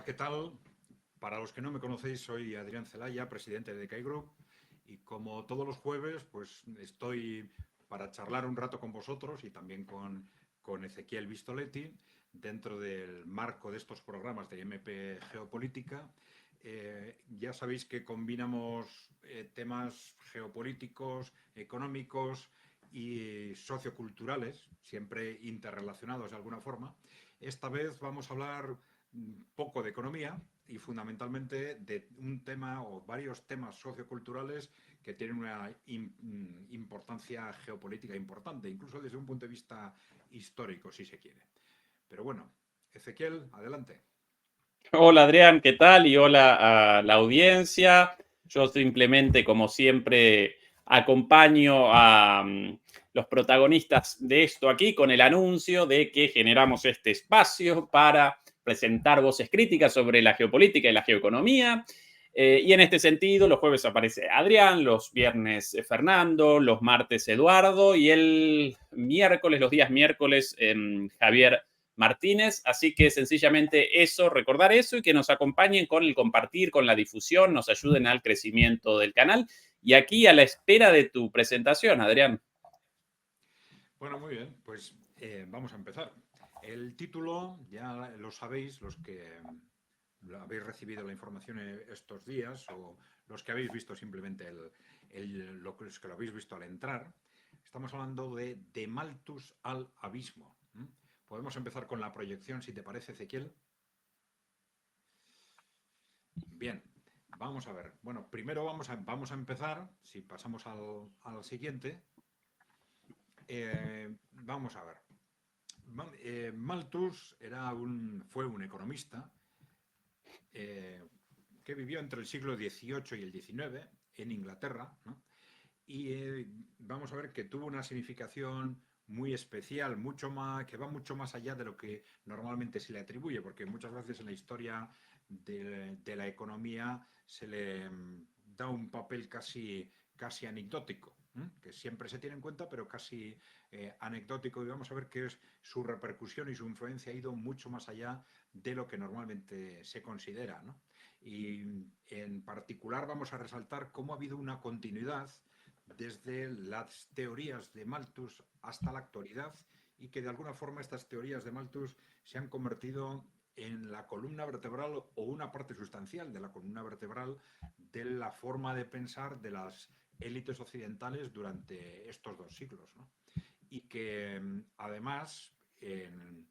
¿Qué tal? Para los que no me conocéis, soy Adrián Celaya, presidente de Decay Group, y como todos los jueves, pues estoy para charlar un rato con vosotros y también con Ezequiel Vistoletti dentro del marco de estos programas de MP Geopolítica. Ya sabéis que combinamos temas geopolíticos, económicos y socioculturales, siempre interrelacionados de alguna forma. Esta vez vamos a hablar poco de economía y fundamentalmente de un tema o varios temas socioculturales que tienen una importancia geopolítica importante, incluso desde un punto de vista histórico, si se quiere. Pero bueno, Ezequiel, adelante. Hola Adrián, ¿qué tal? Y hola a la audiencia. Yo simplemente, como siempre, acompaño a los protagonistas de esto aquí con el anuncio de que generamos este espacio para presentar voces críticas sobre la geopolítica y la geoeconomía. Y en este sentido, los jueves aparece Adrián, los viernes Fernando, los martes Eduardo y el miércoles, los días miércoles, Javier Martínez. Así que sencillamente eso, recordar eso y que nos acompañen con el compartir, con la difusión, nos ayuden al crecimiento del canal. Y aquí a la espera de tu presentación, Adrián. Bueno, muy bien, pues vamos a empezar. El título, ya lo sabéis, los que habéis recibido la información estos días o los que habéis visto simplemente los que lo habéis visto al entrar, estamos hablando de Malthus al abismo. Podemos empezar con la proyección, si te parece, Ezequiel. Bien, vamos a ver. Bueno, primero vamos a empezar, si pasamos al siguiente. Vamos a ver. Malthus fue un economista que vivió entre el siglo XVIII y el XIX en Inglaterra, ¿no? Y vamos a ver que tuvo una significación muy especial, que va mucho más allá de lo que normalmente se le atribuye, porque muchas veces en la historia de la economía se le da un papel casi anecdótico, que siempre se tiene en cuenta, pero casi anecdótico, y vamos a ver que su repercusión y su influencia ha ido mucho más allá de lo que normalmente se considera, ¿no? Y en particular vamos a resaltar cómo ha habido una continuidad desde las teorías de Malthus hasta la actualidad y que de alguna forma estas teorías de Malthus se han convertido en la columna vertebral o una parte sustancial de la columna vertebral de la forma de pensar de las élites occidentales durante estos 2 siglos, ¿no? Y que además en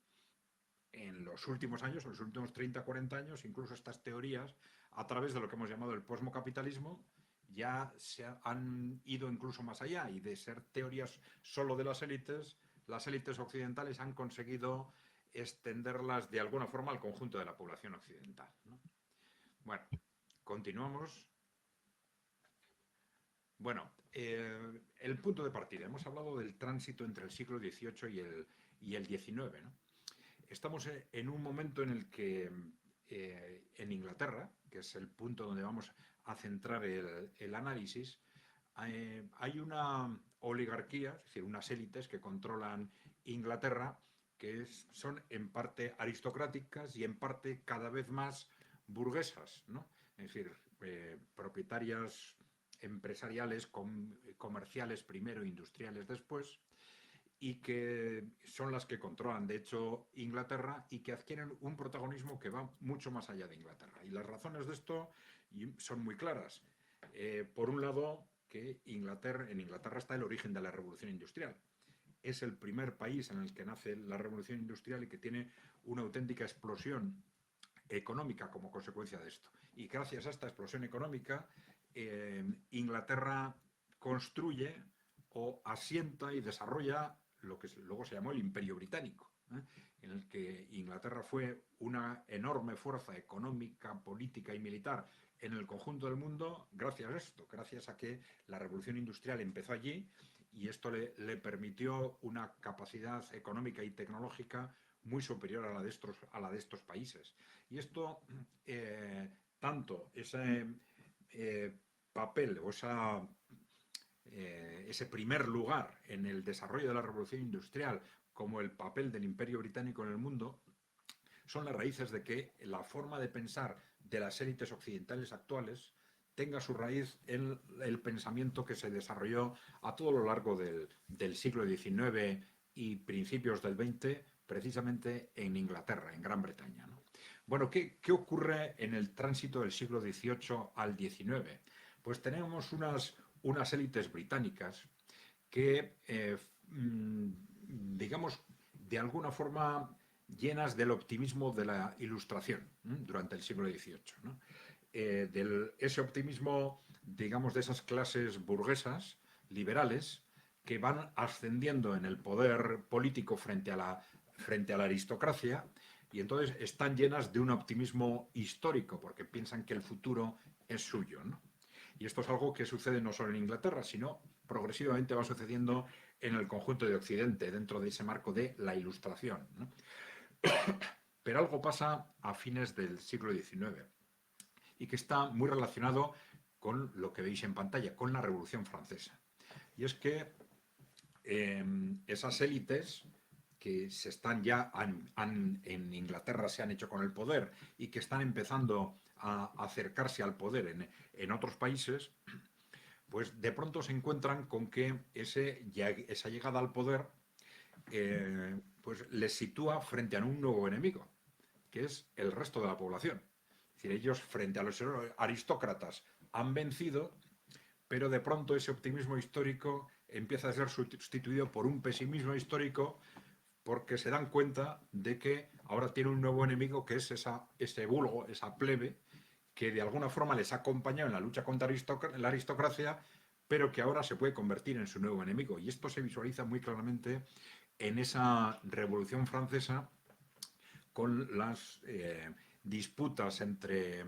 los últimos años, en los últimos 30, 40 años, incluso estas teorías, a través de lo que hemos llamado el posmocapitalismo, ya se han ido incluso más allá y de ser teorías solo de las élites occidentales han conseguido extenderlas de alguna forma al conjunto de la población occidental, ¿no? Bueno, continuamos. Bueno, el punto de partida. Hemos hablado del tránsito entre el siglo XVIII y el XIX, ¿no? Estamos en un momento en el que en Inglaterra, que es el punto donde vamos a centrar el análisis, hay una oligarquía, es decir, unas élites que controlan Inglaterra, que son en parte aristocráticas y en parte cada vez más burguesas, ¿no? Es decir, propietarias empresariales, comerciales primero, industriales después, y que son las que controlan, de hecho, Inglaterra y que adquieren un protagonismo que va mucho más allá de Inglaterra. Y las razones de esto son muy claras. Por un lado, que en Inglaterra está el origen de la revolución industrial. Es el primer país en el que nace la revolución industrial y que tiene una auténtica explosión económica como consecuencia de esto. Y gracias a esta explosión económica, Inglaterra construye o asienta y desarrolla lo que luego se llamó el Imperio Británico, en el que Inglaterra fue una enorme fuerza económica, política y militar en el conjunto del mundo gracias a esto, gracias a que la revolución industrial empezó allí y esto le permitió una capacidad económica y tecnológica muy superior a la de estos países. Y esto, tanto ese papel o ese primer lugar en el desarrollo de la revolución industrial como el papel del Imperio Británico en el mundo, son las raíces de que la forma de pensar de las élites occidentales actuales tenga su raíz en el pensamiento que se desarrolló a todo lo largo del siglo XIX y principios del XX, precisamente en Inglaterra, en Gran Bretaña, ¿no? Bueno, ¿qué ocurre en el tránsito del siglo XVIII al XIX? Pues tenemos unas élites británicas que, digamos, de alguna forma llenas del optimismo de la Ilustración durante el siglo XVIII, ¿no? Ese optimismo, digamos, de esas clases burguesas, liberales, que van ascendiendo en el poder político frente a la aristocracia, y entonces están llenas de un optimismo histórico, porque piensan que el futuro es suyo, ¿no? Y esto es algo que sucede no solo en Inglaterra, sino progresivamente va sucediendo en el conjunto de Occidente, dentro de ese marco de la Ilustración, ¿no? Pero algo pasa a fines del siglo XIX y que está muy relacionado con lo que veis en pantalla, con la Revolución Francesa. Y es que esas élites que se están ya en Inglaterra se han hecho con el poder y que están empezando a acercarse al poder en otros países, pues de pronto se encuentran con que esa llegada al poder pues les sitúa frente a un nuevo enemigo, que es el resto de la población. Es decir, ellos frente a los aristócratas han vencido, pero de pronto ese optimismo histórico empieza a ser sustituido por un pesimismo histórico porque se dan cuenta de que ahora tiene un nuevo enemigo que es ese vulgo, esa plebe, que de alguna forma les ha acompañado en la lucha contra la aristocracia, pero que ahora se puede convertir en su nuevo enemigo. Y esto se visualiza muy claramente en esa Revolución Francesa con las disputas entre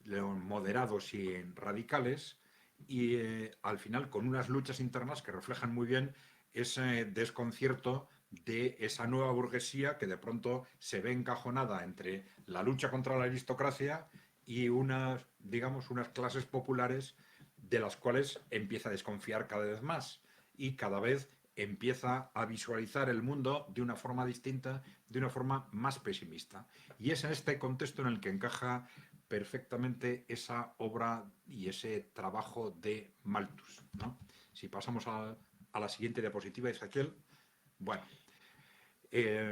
los moderados y radicales y al final con unas luchas internas que reflejan muy bien ese desconcierto de esa nueva burguesía que de pronto se ve encajonada entre la lucha contra la aristocracia y unas, digamos, unas clases populares de las cuales empieza a desconfiar cada vez más y cada vez empieza a visualizar el mundo de una forma distinta, de una forma más pesimista. Y es en este contexto en el que encaja perfectamente esa obra y ese trabajo de Malthus, ¿no? Si pasamos a la siguiente diapositiva, Ezequiel. Bueno,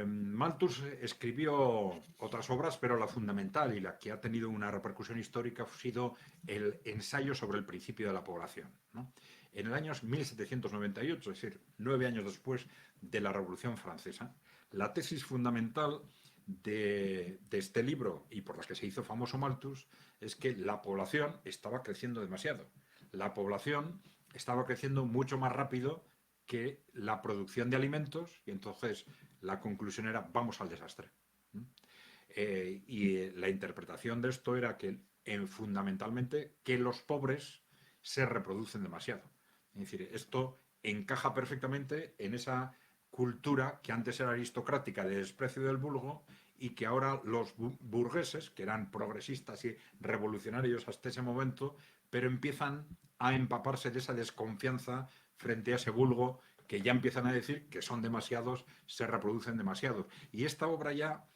Malthus escribió otras obras, pero la fundamental y la que ha tenido una repercusión histórica ha sido el ensayo sobre el principio de la población, ¿no? En el año 1798, es decir, 9 años después de la Revolución Francesa, la tesis fundamental de este libro y por la que se hizo famoso Malthus es que la población estaba creciendo demasiado. La población estaba creciendo mucho más rápido que la producción de alimentos y entonces la conclusión era vamos al desastre. Y la interpretación de esto era que fundamentalmente que los pobres se reproducen demasiado. Es decir, esto encaja perfectamente en esa cultura que antes era aristocrática de desprecio del vulgo y que ahora los burgueses, que eran progresistas y revolucionarios hasta ese momento, pero empiezan a empaparse de esa desconfianza frente a ese vulgo que ya empiezan a decir que son demasiados, se reproducen demasiados. Y esta obra ya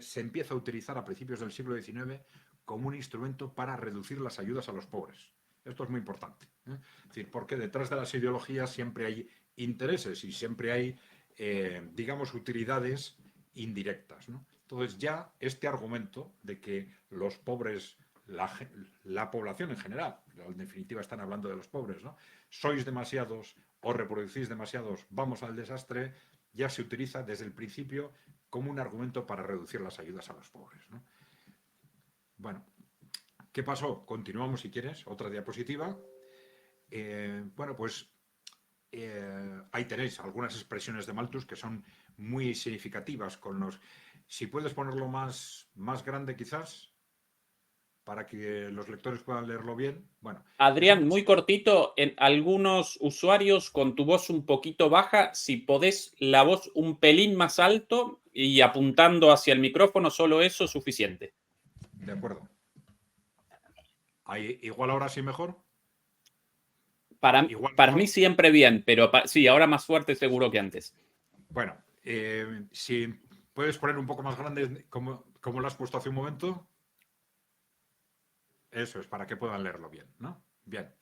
se empieza a utilizar a principios del siglo XIX como un instrumento para reducir las ayudas a los pobres. Esto es muy importante, ¿eh? Es decir, porque detrás de las ideologías siempre hay intereses y siempre hay digamos, utilidades indirectas, ¿no? Entonces ya este argumento de que los pobres, la población en general, en definitiva están hablando de los pobres, ¿no? Sois demasiados o reproducís demasiados, vamos al desastre, ya se utiliza desde el principio como un argumento para reducir las ayudas a los pobres, ¿no? Bueno, ¿qué pasó? Continuamos si quieres, otra diapositiva. Bueno, pues ahí tenéis algunas expresiones de Malthus que son muy significativas con los... Si puedes ponerlo más grande quizás, para que los lectores puedan leerlo bien. Bueno, Adrián, muy cortito, en algunos usuarios con tu voz un poquito baja, si podés la voz un pelín más alto y apuntando hacia el micrófono, solo eso es suficiente. De acuerdo. Igual ahora sí mejor. Igual Para mejor. mí siempre bien, pero sí, ahora más fuerte seguro que antes. Bueno, si puedes poner un poco más grande, como lo has puesto hace un momento. Eso es, para que puedan leerlo bien, ¿no? Bien.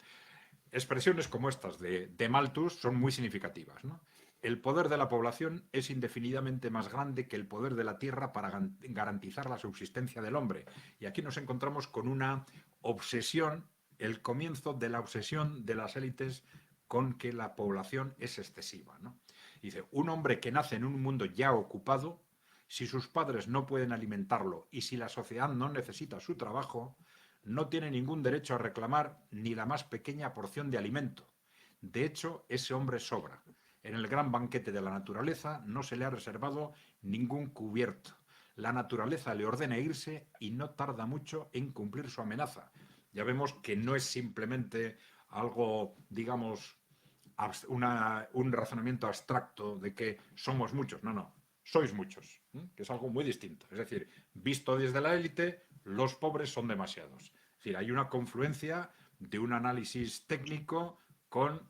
Expresiones como estas de Malthus son muy significativas, ¿no? El poder de la población es indefinidamente más grande que el poder de la tierra para garantizar la subsistencia del hombre. Y aquí nos encontramos con una obsesión, el comienzo de la obsesión de las élites con que la población es excesiva, ¿no? Dice, un hombre que nace en un mundo ya ocupado, si sus padres no pueden alimentarlo y si la sociedad no necesita su trabajo, no tiene ningún derecho a reclamar ni la más pequeña porción de alimento. De hecho, ese hombre sobra. En el gran banquete de la naturaleza no se le ha reservado ningún cubierto. La naturaleza le ordena irse y no tarda mucho en cumplir su amenaza. Ya vemos que no es simplemente algo, digamos, un razonamiento abstracto de que somos muchos. No, no, sois muchos, que es algo muy distinto. Es decir, visto desde la élite, los pobres son demasiados. Es decir, hay una confluencia de un análisis técnico con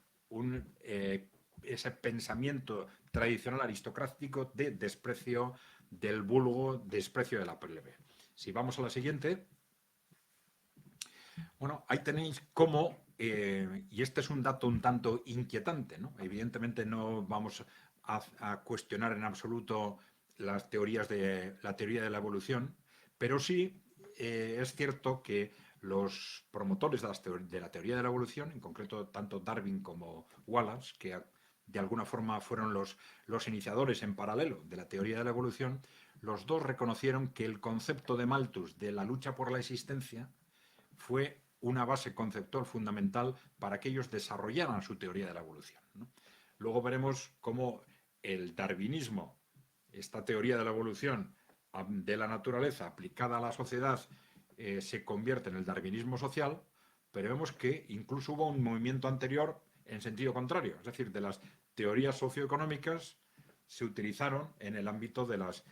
ese pensamiento tradicional aristocrático de desprecio del vulgo, desprecio de la plebe. Si vamos a la siguiente, bueno, ahí tenéis cómo, y este es un dato un tanto inquietante, ¿no? Evidentemente no vamos a cuestionar en absoluto las teorías la teoría de la evolución, pero sí es cierto que los promotores de la teoría de la evolución, en concreto tanto Darwin como Wallace, que de alguna forma fueron los iniciadores en paralelo de la teoría de la evolución, los dos reconocieron que el concepto de Malthus de la lucha por la existencia fue una base conceptual fundamental para que ellos desarrollaran su teoría de la evolución, ¿no? Luego veremos cómo el darwinismo, esta teoría de la evolución de la naturaleza aplicada a la sociedad, se convierte en el darwinismo social, pero vemos que incluso hubo un movimiento anterior en sentido contrario, es decir, de las teorías socioeconómicas se utilizaron en el ámbito de las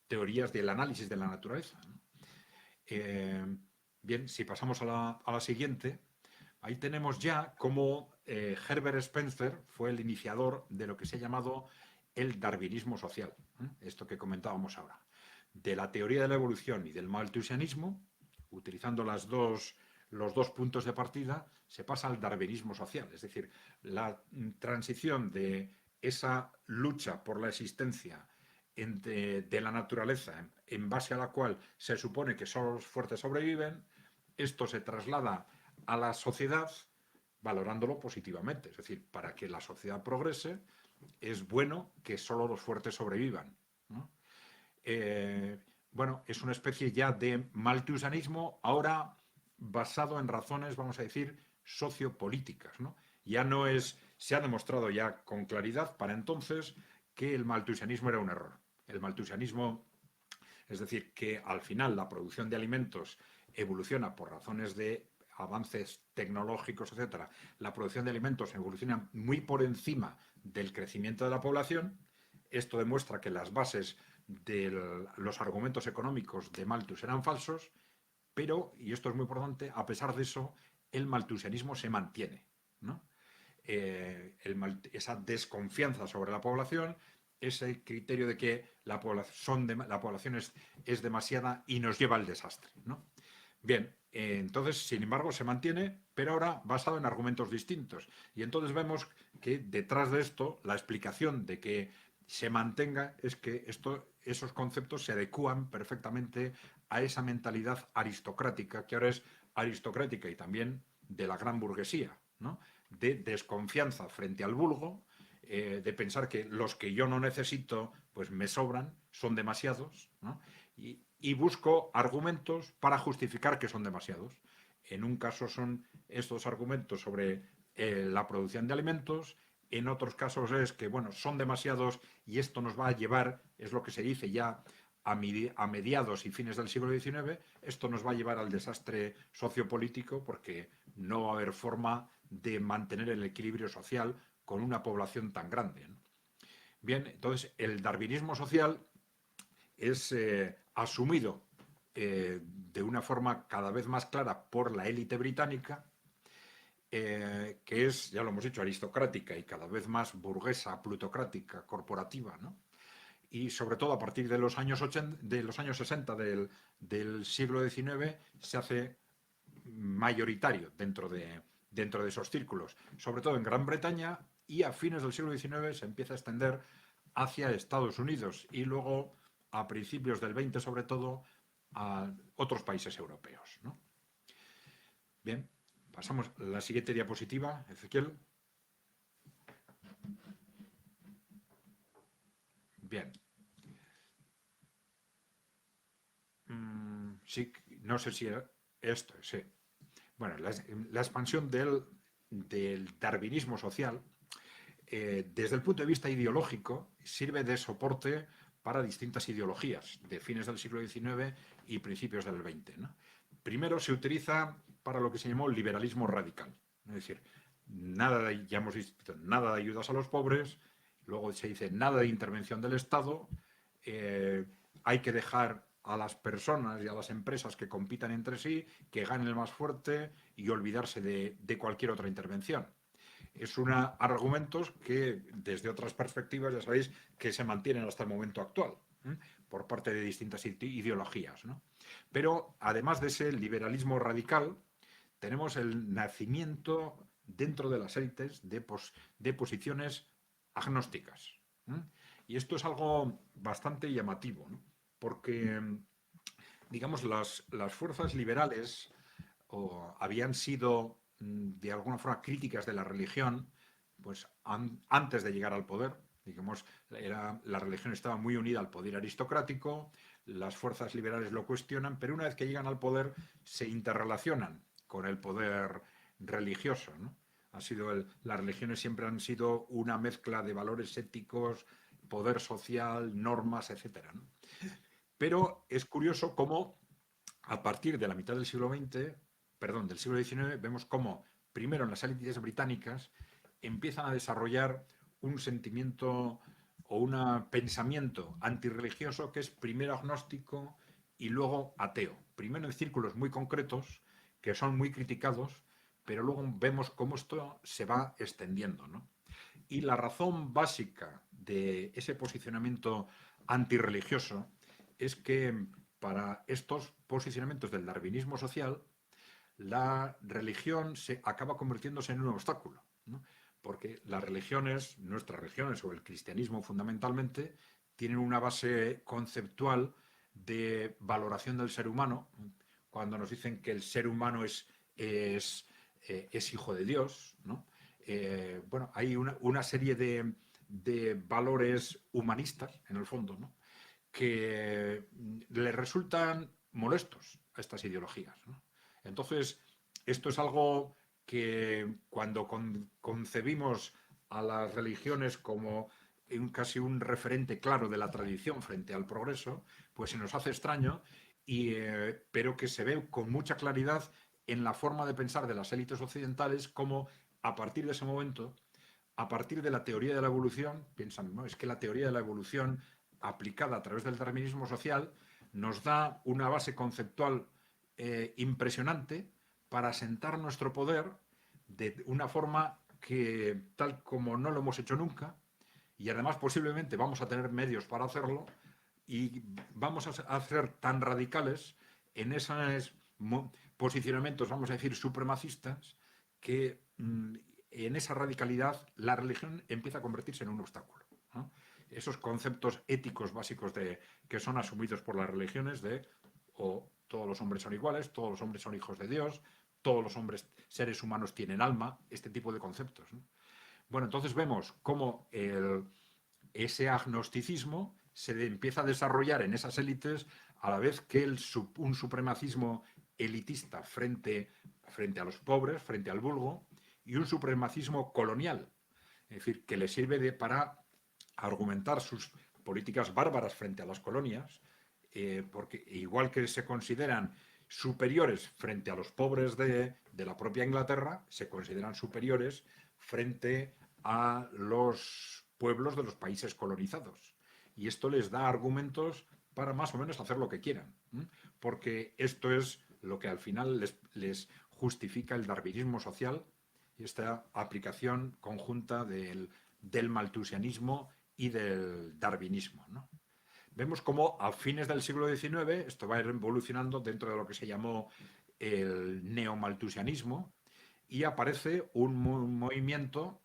teorías del análisis de la naturaleza, ¿no? Bien, si pasamos a la siguiente, ahí tenemos ya cómo Herbert Spencer fue el iniciador de lo que se ha llamado el darwinismo social, esto que comentábamos ahora. De la teoría de la evolución y del malthusianismo, utilizando los dos puntos de partida, se pasa al darwinismo social, es decir, la transición de esa lucha por la existencia de la naturaleza en base a la cual se supone que solo los fuertes sobreviven, esto se traslada a la sociedad valorándolo positivamente. Es decir, para que la sociedad progrese es bueno que solo los fuertes sobrevivan, ¿no? Bueno, es una especie ya de malthusianismo ahora basado en razones, vamos a decir, sociopolíticas, ¿no? Ya no es, se ha demostrado ya con claridad para entonces que el malthusianismo era un error. El malthusianismo, es decir, que al final la producción de alimentos evoluciona por razones de avances tecnológicos, etcétera. La producción de alimentos evoluciona muy por encima del crecimiento de la población. Esto demuestra que las bases de los argumentos económicos de Malthus eran falsos, pero, y esto es muy importante, a pesar de eso, el malthusianismo se mantiene, ¿no? Esa desconfianza sobre la población, ese criterio de que la población es demasiada y nos lleva al desastre, ¿no? Bien, entonces, sin embargo, se mantiene, pero ahora basado en argumentos distintos. Y entonces vemos que detrás de esto, la explicación de que se mantenga es que esos conceptos se adecúan perfectamente a esa mentalidad aristocrática, que ahora es aristocrática y también de la gran burguesía, ¿no? De desconfianza frente al vulgo, de pensar que los que yo no necesito, pues me sobran, son demasiados, ¿no? Y busco argumentos para justificar que son demasiados. En un caso son estos argumentos sobre la producción de alimentos, en otros casos es que, bueno, son demasiados y esto nos va a llevar, es lo que se dice ya a mediados y fines del siglo XIX, esto nos va a llevar al desastre sociopolítico porque no va a haber forma de mantener el equilibrio social con una población tan grande, ¿no? Bien, entonces el darwinismo social es asumido de una forma cada vez más clara por la élite británica, que es, ya lo hemos dicho, aristocrática y cada vez más burguesa, plutocrática, corporativa, ¿no? Y sobre todo a partir de los años 80, de los años 60 del siglo XIX se hace mayoritario dentro de esos círculos, sobre todo en Gran Bretaña, y a fines del siglo XIX se empieza a extender hacia Estados Unidos y luego a principios del XX sobre todo a otros países europeos, ¿no? Bien, pasamos a la siguiente diapositiva, Ezequiel. Bien. Sí, no sé si esto, sí. Bueno, la expansión del darwinismo social, desde el punto de vista ideológico, sirve de soporte para distintas ideologías de fines del siglo XIX y principios del XX, ¿no? Primero se utiliza para lo que se llamó liberalismo radical, es decir, ya hemos visto, nada de ayudas a los pobres, luego se dice nada de intervención del Estado, eh, hay que dejar a las personas y a las empresas que compitan entre sí, que gane el más fuerte y olvidarse de cualquier otra intervención. Es argumentos que desde otras perspectivas ya sabéis que se mantienen hasta el momento actual, ¿eh? Por parte de distintas ideologías, ¿no? Pero además de ese liberalismo radical, tenemos el nacimiento dentro de las élites de posiciones agnósticas, ¿eh? Y esto es algo bastante llamativo, ¿no? Porque, digamos, las fuerzas liberales habían sido de alguna forma críticas de la religión, pues antes de llegar al poder, digamos, la religión estaba muy unida al poder aristocrático, las fuerzas liberales lo cuestionan, pero una vez que llegan al poder se interrelacionan con el poder religioso, ¿no? Las religiones siempre han sido una mezcla de valores éticos, poder social, normas, etcétera, ¿no? Pero es curioso cómo a partir de la mitad del del siglo XIX, vemos cómo primero en las élites británicas empiezan a desarrollar un sentimiento o un pensamiento antirreligioso que es primero agnóstico y luego ateo. Primero en círculos muy concretos que son muy criticados, pero luego vemos cómo esto se va extendiendo, ¿no? Y la razón básica de ese posicionamiento antirreligioso es que para estos posicionamientos del darwinismo social, la religión se acaba convirtiéndose en un obstáculo, ¿no? Porque las religiones, nuestras religiones o el cristianismo fundamentalmente, tienen una base conceptual de valoración del ser humano, cuando nos dicen que el ser humano es hijo de Dios, ¿no? Bueno, hay una serie de valores humanistas, en el fondo, ¿no? Que le resultan molestos a estas ideologías, ¿no? Entonces, esto es algo que cuando concebimos a las religiones como casi un referente claro de la tradición frente al progreso, pues se nos hace extraño, pero que se ve con mucha claridad en la forma de pensar de las élites occidentales, como a partir de ese momento, a partir de la teoría de la evolución, piensan, no, es que la teoría de la evolución aplicada a través del darwinismo social nos da una base conceptual impresionante para sentar nuestro poder de una forma que tal como no lo hemos hecho nunca, y además posiblemente vamos a tener medios para hacerlo, y vamos a ser tan radicales en esas posicionamientos, vamos a decir, supremacistas, que en esa radicalidad la religión empieza a convertirse en un obstáculo, ¿no? Esos conceptos éticos básicos que son asumidos por las religiones de todos los hombres son iguales, todos los hombres son hijos de Dios, todos los hombres, seres humanos, tienen alma, este tipo de conceptos, ¿no? Bueno, entonces vemos cómo ese agnosticismo se empieza a desarrollar en esas élites a la vez que un supremacismo elitista frente a los pobres, frente al vulgo, y un supremacismo colonial, es decir, que le sirve para argumentar sus políticas bárbaras frente a las colonias, porque igual que se consideran superiores frente a los pobres de la propia Inglaterra, se consideran superiores frente a los pueblos de los países colonizados. Y esto les da argumentos para más o menos hacer lo que quieran, porque esto es lo que al final les justifica el darwinismo social y esta aplicación conjunta del malthusianismo y del darwinismo, ¿no? Vemos cómo a fines del siglo XIX esto va a ir evolucionando dentro de lo que se llamó el neomalthusianismo y aparece un movimiento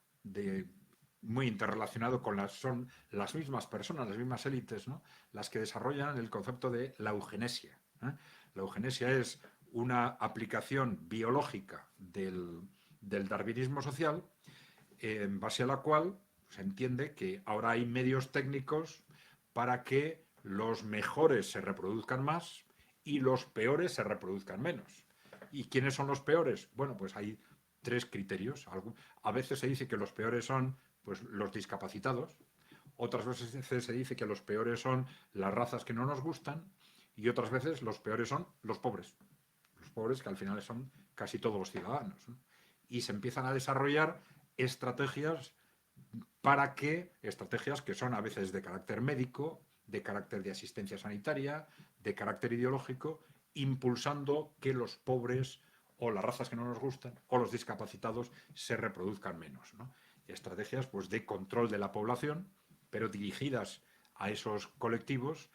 muy interrelacionado con son las mismas personas, las mismas élites, ¿no?, las que desarrollan el concepto de la eugenesia, ¿eh? La eugenesia es una aplicación biológica del darwinismo social, en base a la cual se entiende que ahora hay medios técnicos para que los mejores se reproduzcan más y los peores se reproduzcan menos. ¿Y quiénes son los peores? Bueno, pues hay tres criterios. A veces se dice que los peores son, pues, los discapacitados, otras veces se dice que los peores son las razas que no nos gustan y otras veces los peores son los pobres. Los pobres, que al final son casi todos los ciudadanos, ¿no? Y se empiezan a desarrollar estrategias estrategias que son a veces de carácter médico, de carácter de asistencia sanitaria, de carácter ideológico, impulsando que los pobres o las razas que no nos gustan o los discapacitados se reproduzcan menos, ¿no? Estrategias, pues, de control de la población, pero dirigidas a esos colectivos,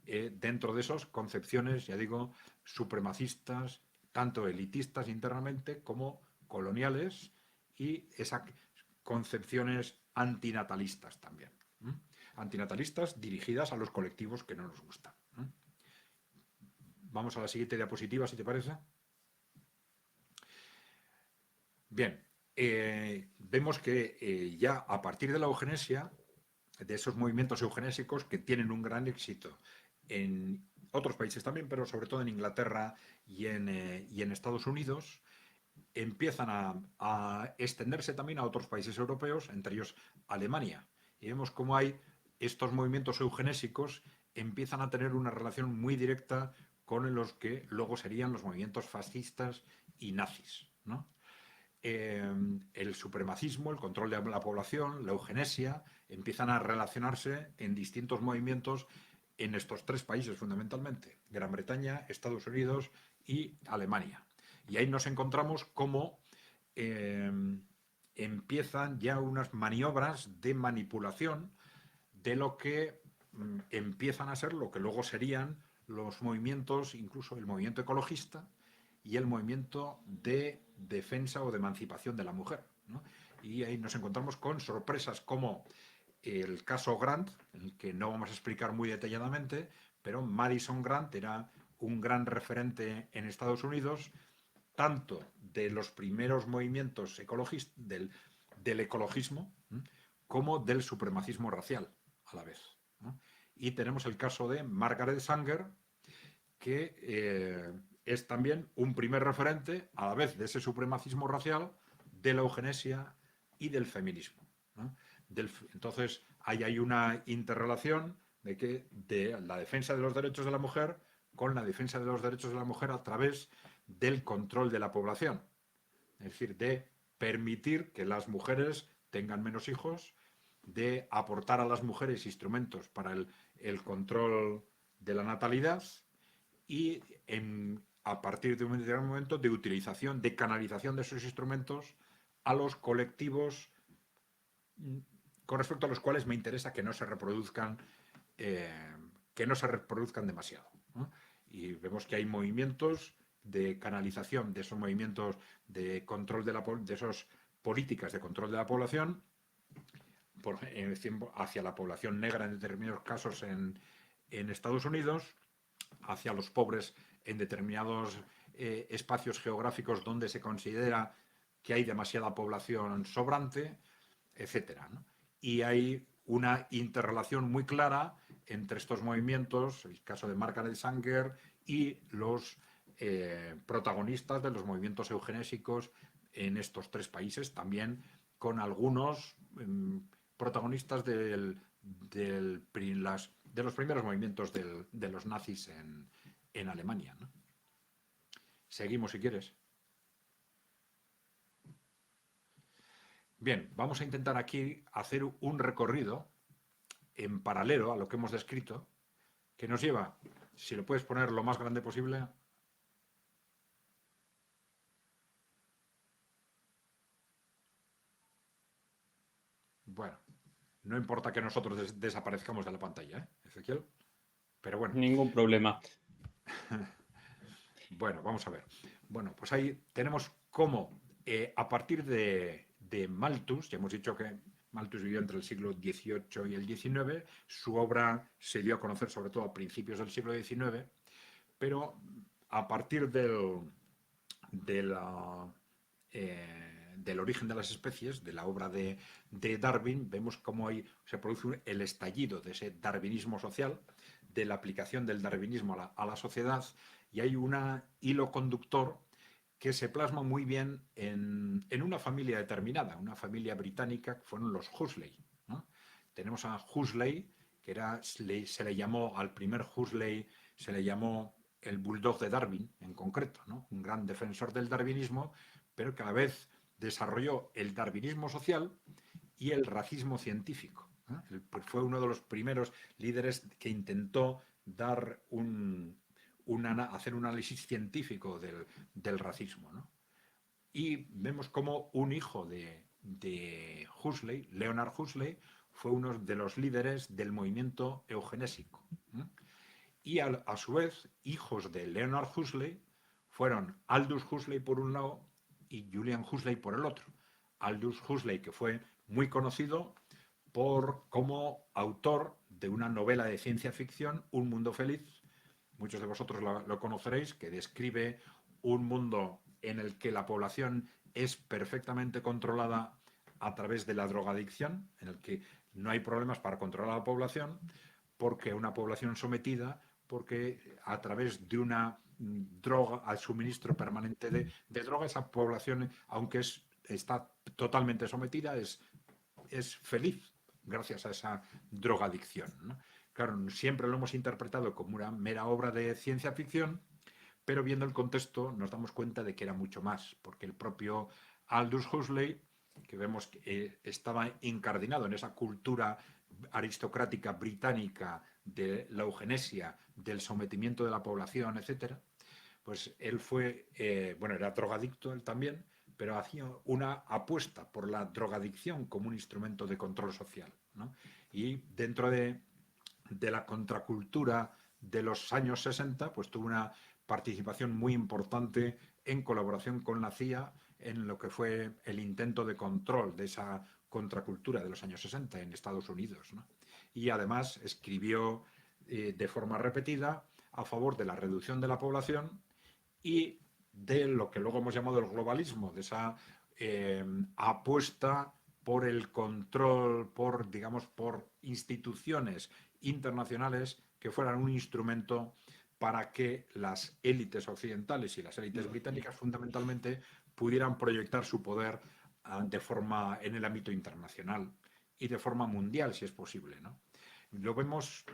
dentro de esas concepciones, ya digo, supremacistas, tanto elitistas internamente como coloniales, y esas concepciones antinatalistas también. Antinatalistas dirigidas a los colectivos que no nos gustan. Vamos a la siguiente diapositiva, si te parece. Bien, vemos que ya a partir de la eugenesia, de esos movimientos eugenésicos que tienen un gran éxito en otros países también, pero sobre todo en Inglaterra y en Estados Unidos, empiezan a extenderse también a otros países europeos, entre ellos Alemania. Y vemos cómo hay estos movimientos eugenésicos empiezan a tener una relación muy directa con los que luego serían los movimientos fascistas y nazis, ¿no? El supremacismo, el control de la población, la eugenesia, empiezan a relacionarse en distintos movimientos en estos tres países fundamentalmente: Gran Bretaña, Estados Unidos y Alemania. Y ahí nos encontramos cómo empiezan ya unas maniobras de manipulación de lo que empiezan a ser lo que luego serían los movimientos, incluso el movimiento ecologista y el movimiento de defensa o de emancipación de la mujer, ¿no? Y ahí nos encontramos con sorpresas como el caso Grant, el que no vamos a explicar muy detalladamente, pero Madison Grant era un gran referente en Estados Unidos, tanto de los primeros movimientos ecologistas, del ecologismo, como del supremacismo racial a la vez, ¿no? Y tenemos el caso de Margaret Sanger, que es también un primer referente a la vez de ese supremacismo racial, de la eugenesia y del feminismo, ¿no? Entonces, ahí hay una interrelación de la defensa de los derechos de la mujer con la defensa de los derechos de la mujer a través del control de la población. Es decir, de permitir que las mujeres tengan menos hijos, de aportar a las mujeres instrumentos para el control de la natalidad y a partir de un determinado momento de utilización, de canalización de esos instrumentos a los colectivos con respecto a los cuales me interesa que no se reproduzcan demasiado, ¿no? Y vemos que hay movimientos de canalización de esos movimientos de control de esas políticas de control de la población hacia la población negra en determinados casos en Estados Unidos, hacia los pobres en determinados espacios geográficos donde se considera que hay demasiada población sobrante, etcétera, ¿no? Y hay una interrelación muy clara entre estos movimientos, el caso de Margaret Sanger y los protagonistas de los movimientos eugenésicos en estos tres países, también con algunos protagonistas de los primeros movimientos de los nazis en Alemania, ¿no? Seguimos si quieres. Bien, vamos a intentar aquí hacer un recorrido en paralelo a lo que hemos descrito, que nos lleva, si lo puedes poner lo más grande posible. Bueno, no importa que nosotros desaparezcamos de la pantalla, ¿eh, Ezequiel? Pero bueno. Ningún problema. Bueno, vamos a ver. Bueno, pues ahí tenemos cómo, a partir de Malthus, ya hemos dicho que Malthus vivió entre el siglo XVIII y el XIX, su obra se dio a conocer sobre todo a principios del siglo XIX, pero a partir del origen de las especies, de la obra de Darwin, vemos cómo ahí se produce el estallido de ese darwinismo social, de la aplicación del darwinismo a la sociedad, y hay un hilo conductor que se plasma muy bien en una familia determinada, una familia británica, que fueron los Huxley, ¿no? Tenemos a Huxley, que se le llamó al primer Huxley, se le llamó el bulldog de Darwin en concreto, ¿no? Un gran defensor del darwinismo, pero que a la vez desarrolló el darwinismo social y el racismo científico, ¿no? Fue uno de los primeros líderes que intentó dar hacer un análisis científico del racismo, ¿no? Y vemos como un hijo de Huxley, Leonard Huxley, fue uno de los líderes del movimiento eugenésico, ¿no? Y a su vez, hijos de Leonard Huxley fueron Aldous Huxley por un lado y Julian Huxley por el otro. Aldous Huxley, que fue muy conocido como autor de una novela de ciencia ficción, Un mundo feliz. Muchos de vosotros lo conoceréis, que describe un mundo en el que la población es perfectamente controlada a través de la drogadicción, en el que no hay problemas para controlar a la población, porque una población sometida, porque a través de una droga, al suministro permanente de droga, esa población, aunque está totalmente sometida, es feliz gracias a esa drogadicción, ¿no? Claro, siempre lo hemos interpretado como una mera obra de ciencia ficción, pero viendo el contexto nos damos cuenta de que era mucho más, porque el propio Aldous Huxley, que vemos que estaba incardinado en esa cultura aristocrática británica de la eugenesia, del sometimiento de la población, etcétera, pues él fue, bueno, era drogadicto él también, pero hacía una apuesta por la drogadicción como un instrumento de control social, ¿no? Y dentro de la contracultura de los años 60, pues tuvo una participación muy importante en colaboración con la CIA en lo que fue el intento de control de esa contracultura de los años 60 en Estados Unidos, ¿no? Y además escribió de forma repetida a favor de la reducción de la población y de lo que luego hemos llamado el globalismo, de esa apuesta por el control, por instituciones internacionales que fueran un instrumento para que las élites occidentales y las élites británicas fundamentalmente pudieran proyectar su poder en el ámbito internacional y de forma mundial, si es posible, ¿no? Lo vemos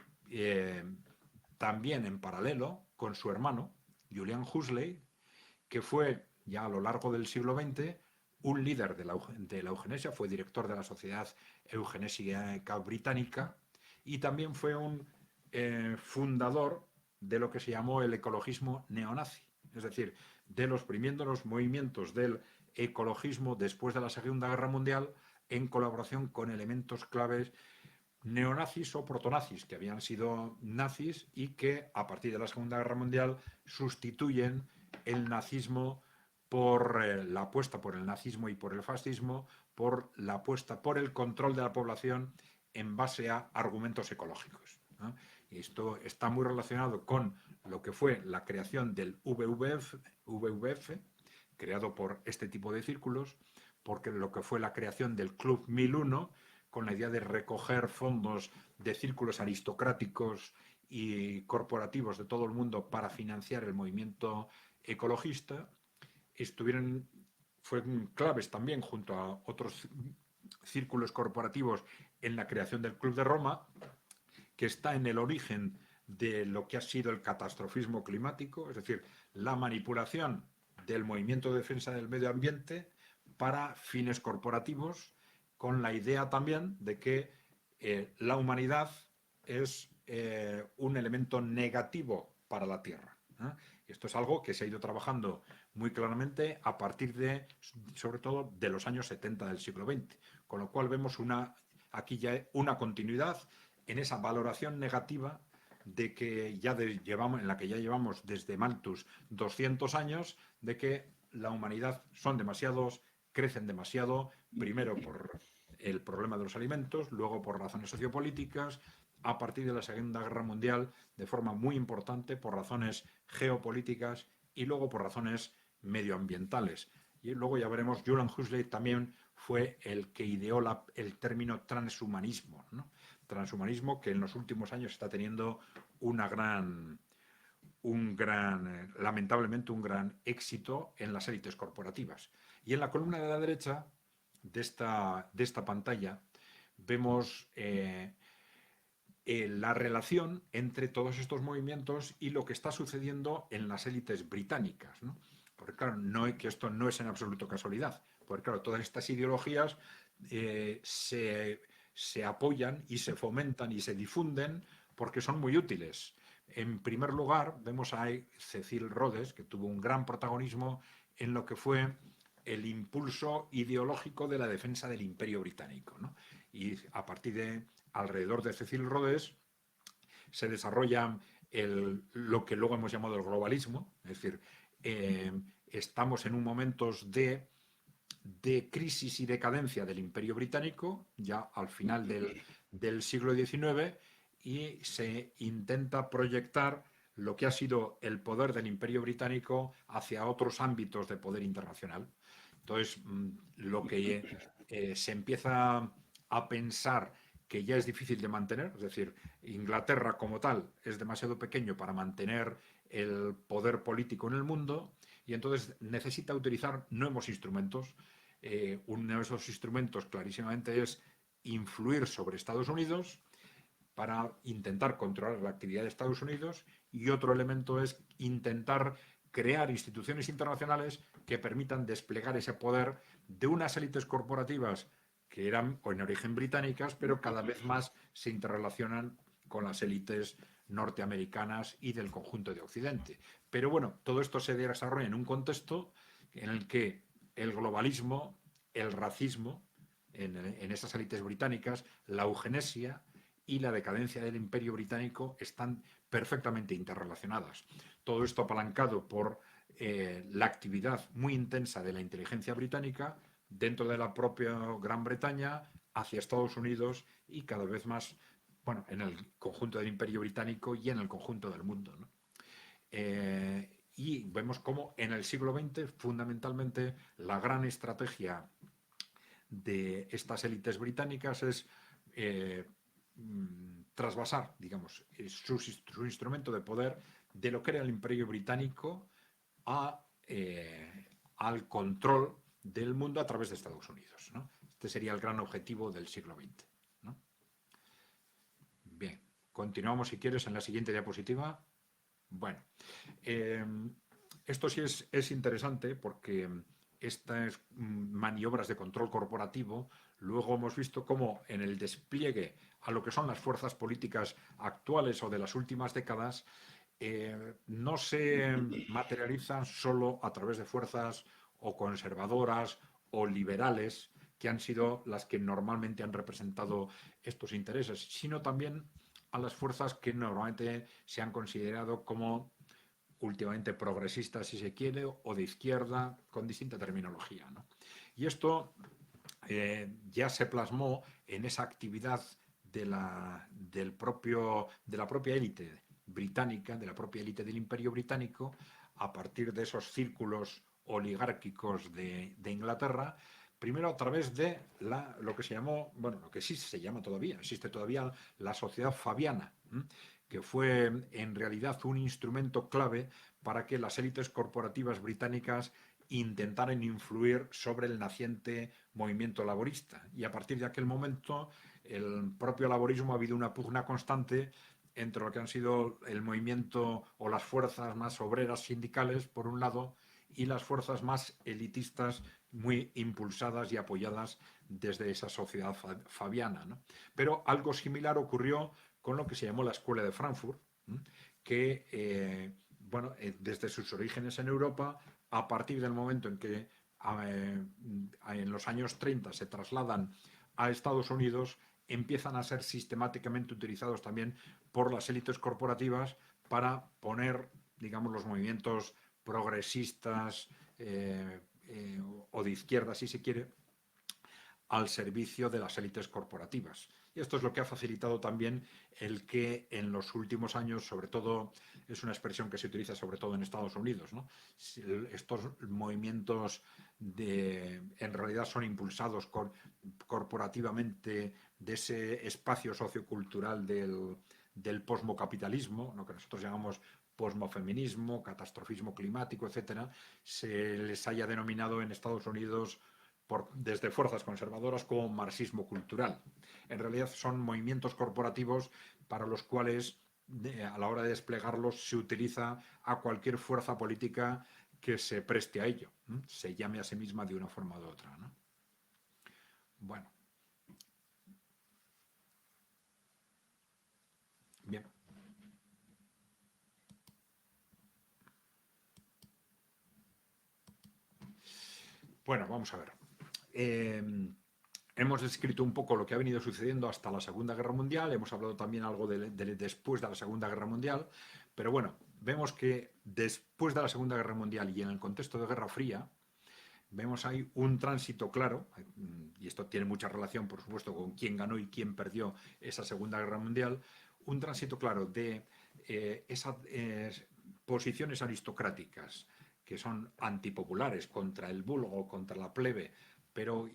también en paralelo con su hermano, Julian Huxley, que fue ya a lo largo del siglo XX un líder de la eugenesia, fue director de la Sociedad Eugenésica Británica y también fue un fundador de lo que se llamó el ecologismo neonazi, es decir, de los primeros movimientos del ecologismo después de la Segunda Guerra Mundial en colaboración con elementos claves neonazis o protonazis que habían sido nazis y que a partir de la Segunda Guerra Mundial sustituyen el nazismo, por la apuesta por el nazismo y por el fascismo, por la apuesta por el control de la población en base a argumentos ecológicos, ¿no? Y esto está muy relacionado con lo que fue la creación del VVF, creado por este tipo de círculos, porque lo que fue la creación del Club 1001, con la idea de recoger fondos de círculos aristocráticos y corporativos de todo el mundo para financiar el movimiento ecologista, fueron claves también junto a otros círculos corporativos en la creación del Club de Roma, que está en el origen de lo que ha sido el catastrofismo climático, es decir, la manipulación del movimiento de defensa del medio ambiente para fines corporativos, con la idea también de que la humanidad es un elemento negativo para la Tierra, ¿eh? Esto es algo que se ha ido trabajando muy claramente a partir de, sobre todo, de los años 70 del siglo XX, con lo cual vemos aquí ya una continuidad en esa valoración negativa de que en la que ya llevamos desde Malthus 200 años, de que la humanidad son demasiados, crecen demasiado, primero por el problema de los alimentos, luego por razones sociopolíticas, a partir de la Segunda Guerra Mundial, de forma muy importante, por razones geopolíticas y luego por razones medioambientales. Y luego ya veremos, Julian Huxley también fue el que ideó el término transhumanismo, ¿no? Transhumanismo que en los últimos años está teniendo lamentablemente un gran éxito en las élites corporativas. Y en la columna de la derecha de esta pantalla vemos la relación entre todos estos movimientos y lo que está sucediendo en las élites británicas, ¿no? Porque claro, que esto no es en absoluto casualidad, porque claro, todas estas ideologías se apoyan y se fomentan y se difunden porque son muy útiles. En primer lugar, vemos a Cecil Rhodes, que tuvo un gran protagonismo en lo que fue el impulso ideológico de la defensa del Imperio Británico, ¿no? Y a partir de alrededor de Cecil Rhodes se desarrolla lo que luego hemos llamado el globalismo, es decir, estamos en un momento de crisis y decadencia del Imperio Británico, ya al final del siglo XIX, y se intenta proyectar lo que ha sido el poder del Imperio Británico hacia otros ámbitos de poder internacional. Entonces, lo que se empieza a pensar que ya es difícil de mantener, es decir, Inglaterra como tal es demasiado pequeño para mantener el poder político en el mundo y entonces necesita utilizar nuevos instrumentos. Uno de esos instrumentos clarísimamente es influir sobre Estados Unidos para intentar controlar la actividad de Estados Unidos y otro elemento es intentar crear instituciones internacionales que permitan desplegar ese poder de unas élites corporativas que eran en origen británicas, pero cada vez más se interrelacionan con las élites norteamericanas y del conjunto de Occidente. Pero bueno, todo esto se desarrolla en un contexto en el que el globalismo, el racismo en esas élites británicas, la eugenesia y la decadencia del Imperio Británico están perfectamente interrelacionadas. Todo esto apalancado por la actividad muy intensa de la inteligencia británica dentro de la propia Gran Bretaña, hacia Estados Unidos y cada vez más, bueno, en el conjunto del Imperio Británico y en el conjunto del mundo, ¿no? Y vemos cómo en el siglo XX, fundamentalmente, la gran estrategia de estas élites británicas es trasvasar, digamos, su instrumento de poder de lo que era el Imperio Británico al control del mundo a través de Estados Unidos, ¿no? Este sería el gran objetivo del siglo XX, ¿no? Bien, continuamos si quieres en la siguiente diapositiva. Bueno, esto sí es interesante porque estas maniobras de control corporativo, luego hemos visto cómo en el despliegue a lo que son las fuerzas políticas actuales o de las últimas décadas, no se materializan solo a través de fuerzas o conservadoras o liberales, que han sido las que normalmente han representado estos intereses, sino también a las fuerzas que normalmente se han considerado como últimamente progresista, si se quiere, o de izquierda, con distinta terminología, ¿no? Y esto ya se plasmó en esa actividad de la propia élite británica, de la propia élite del Imperio Británico, a partir de esos círculos oligárquicos de Inglaterra, primero a través de lo que se llamó, bueno, lo que sí se llama todavía, existe todavía la sociedad fabiana, que fue en realidad un instrumento clave para que las élites corporativas británicas intentaran influir sobre el naciente movimiento laborista. Y a partir de aquel momento, el propio laborismo ha habido una pugna constante entre lo que han sido el movimiento o las fuerzas más obreras sindicales, por un lado, y las fuerzas más elitistas, muy impulsadas y apoyadas desde esa sociedad fabiana, ¿no? Pero algo similar ocurrió con lo que se llamó la Escuela de Frankfurt, que, bueno, desde sus orígenes en Europa, a partir del momento en que en los años 30 se trasladan a Estados Unidos, empiezan a ser sistemáticamente utilizados también por las élites corporativas para poner, digamos, los movimientos progresistas o de izquierda, si se quiere, al servicio de las élites corporativas. Y esto es lo que ha facilitado también el que en los últimos años, sobre todo, es una expresión que se utiliza sobre todo en Estados Unidos, ¿no? Estos movimientos en realidad son impulsados corporativamente de ese espacio sociocultural del posmocapitalismo, lo que nosotros llamamos posmofeminismo, catastrofismo climático, etcétera, se les haya denominado en Estados Unidos desde fuerzas conservadoras como marxismo cultural. En realidad son movimientos corporativos para los cuales a la hora de desplegarlos se utiliza a cualquier fuerza política que se preste a ello, ¿no? Se llame a sí misma de una forma u otra, ¿no? Bueno. Bien. Bueno, vamos a ver. Hemos descrito un poco lo que ha venido sucediendo hasta la Segunda Guerra Mundial, hemos hablado también algo de después de la Segunda Guerra Mundial, pero bueno, vemos que después de la Segunda Guerra Mundial y en el contexto de Guerra Fría, vemos ahí un tránsito claro, y esto tiene mucha relación, por supuesto, con quién ganó y quién perdió esa Segunda Guerra Mundial, un tránsito claro de esas posiciones aristocráticas que son antipopulares contra el vulgo, contra la plebe, pero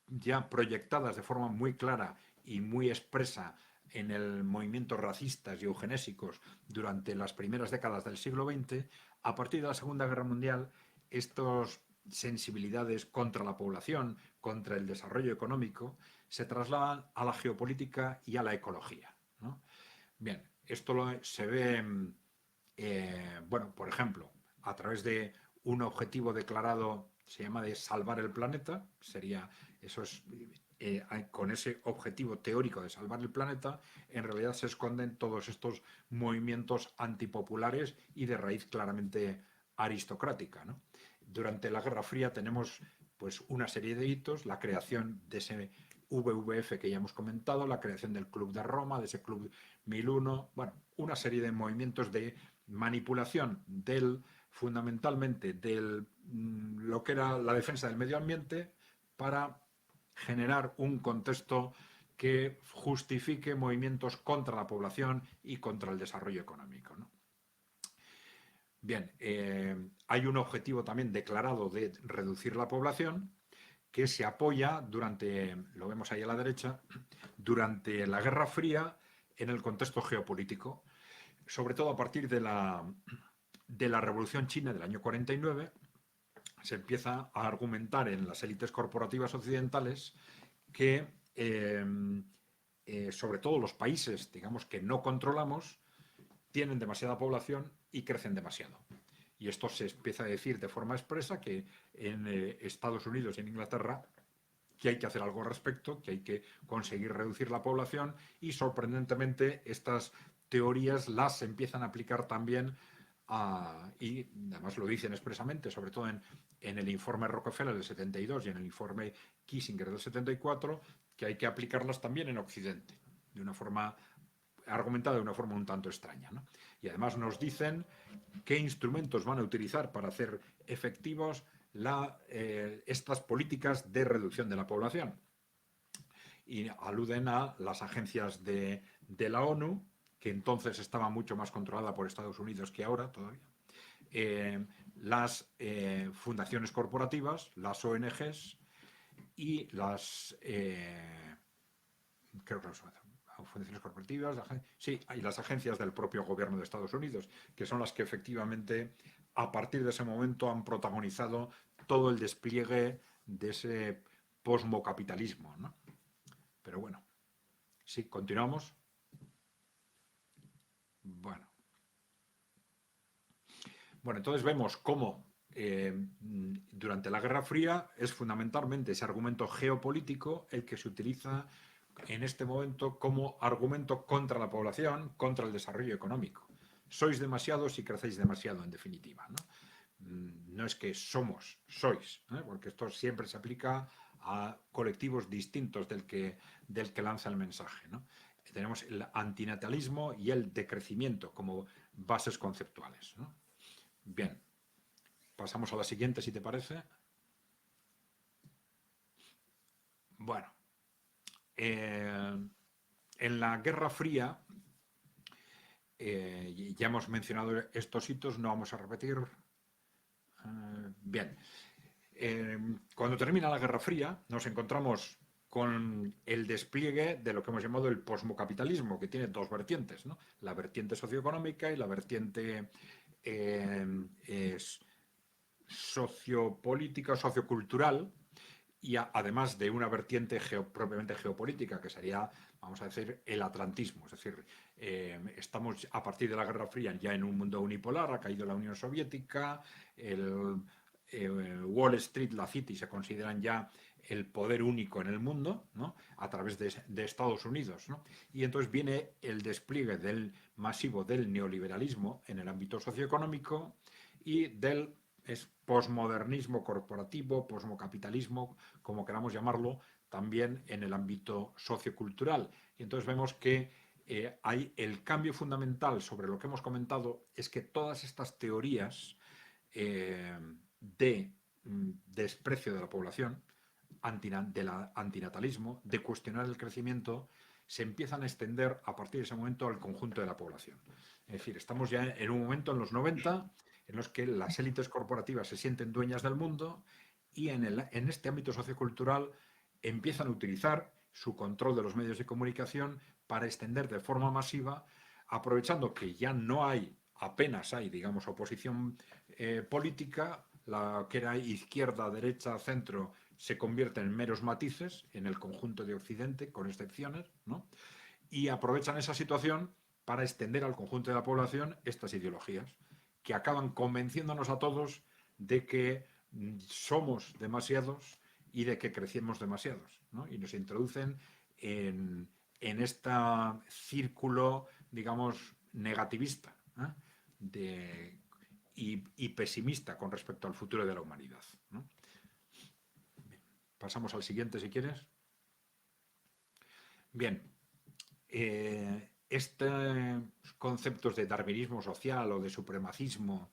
ya proyectadas de forma muy clara y muy expresa en el movimiento racistas y eugenésicos durante las primeras décadas del siglo XX, a partir de la Segunda Guerra Mundial, estos sensibilidades contra la población, contra el desarrollo económico, se trasladan a la geopolítica y a la ecología, ¿no? Bien, esto se ve, bueno, por ejemplo, a través de un objetivo declarado, se llama de salvar el planeta, sería, eso es, con ese objetivo teórico de salvar el planeta, en realidad se esconden todos estos movimientos antipopulares y de raíz claramente aristocrática, ¿no? Durante la Guerra Fría tenemos pues una serie de hitos, la creación de ese WWF que ya hemos comentado, la creación del Club de Roma, de ese Club 1001, bueno, una serie de movimientos de manipulación fundamentalmente de lo que era la defensa del medio ambiente para generar un contexto que justifique movimientos contra la población y contra el desarrollo económico, ¿no? Bien, hay un objetivo también declarado de reducir la población que se apoya durante, lo vemos ahí a la derecha, durante la Guerra Fría en el contexto geopolítico, sobre todo a partir de la Revolución China del año 49, se empieza a argumentar en las élites corporativas occidentales que, sobre todo los países, digamos, que no controlamos, tienen demasiada población y crecen demasiado. Y esto se empieza a decir de forma expresa que en Estados Unidos y en Inglaterra que hay que hacer algo al respecto, que hay que conseguir reducir la población y sorprendentemente estas teorías las empiezan a aplicar también y además lo dicen expresamente, sobre todo en el informe Rockefeller del 72 y en el informe Kissinger del 74, que hay que aplicarlas también en Occidente, de una forma argumentada de una forma un tanto extraña, ¿no? Y además nos dicen qué instrumentos van a utilizar para hacer efectivos estas políticas de reducción de la población. Y aluden a las agencias de la ONU, que entonces estaba mucho más controlada por Estados Unidos que ahora todavía, las fundaciones corporativas, las ONGs y las creo que las fundaciones corporativas, sí, y las agencias del propio gobierno de Estados Unidos, que son las que efectivamente a partir de ese momento han protagonizado todo el despliegue de ese posmocapitalismo, ¿no? Pero bueno, sí, continuamos. Bueno, entonces vemos cómo durante la Guerra Fría es fundamentalmente ese argumento geopolítico el que se utiliza en este momento como argumento contra la población, contra el desarrollo económico. Sois demasiados y crecéis demasiado, en definitiva, ¿no? No es que somos, sois, ¿eh? Porque esto siempre se aplica a colectivos distintos del que lanza el mensaje, ¿no? Tenemos el antinatalismo y el decrecimiento como bases conceptuales, ¿no? Bien, pasamos a la siguiente, si te parece. Bueno, en la Guerra Fría, ya hemos mencionado estos hitos, no vamos a repetir. Bien, cuando termina la Guerra Fría, nos encontramos con el despliegue de lo que hemos llamado el posmocapitalismo, que tiene dos vertientes, ¿no? La vertiente socioeconómica y la vertiente sociopolítica o sociocultural, y además de una vertiente propiamente geopolítica, que sería, vamos a decir, el atlantismo. Es decir, estamos a partir de la Guerra Fría ya en un mundo unipolar, ha caído la Unión Soviética, Wall Street, la City se consideran ya el poder único en el mundo, ¿no? A través de Estados Unidos, ¿no? Y entonces viene el despliegue masivo del neoliberalismo en el ámbito socioeconómico y del posmodernismo corporativo, posmocapitalismo, como queramos llamarlo, también en el ámbito sociocultural. Y entonces vemos que hay el cambio fundamental sobre lo que hemos comentado, es que todas estas teorías de desprecio de la población, del antinatalismo, de cuestionar el crecimiento, se empiezan a extender a partir de ese momento al conjunto de la población. Es decir, estamos ya en un momento en los 90 en los que las élites corporativas se sienten dueñas del mundo y en este ámbito sociocultural empiezan a utilizar su control de los medios de comunicación para extender de forma masiva, aprovechando que ya no hay, apenas hay, digamos, oposición política, la que era izquierda, derecha, centro, se convierte en meros matices en el conjunto de Occidente, con excepciones, ¿no? Y aprovechan esa situación para extender al conjunto de la población estas ideologías, que acaban convenciéndonos a todos de que somos demasiados y de que crecemos demasiados, ¿no? Y nos introducen en este círculo, digamos, negativista, ¿eh? Y pesimista con respecto al futuro de la humanidad, ¿no? Pasamos al siguiente, si quieres. Bien, estos conceptos de darwinismo social o de supremacismo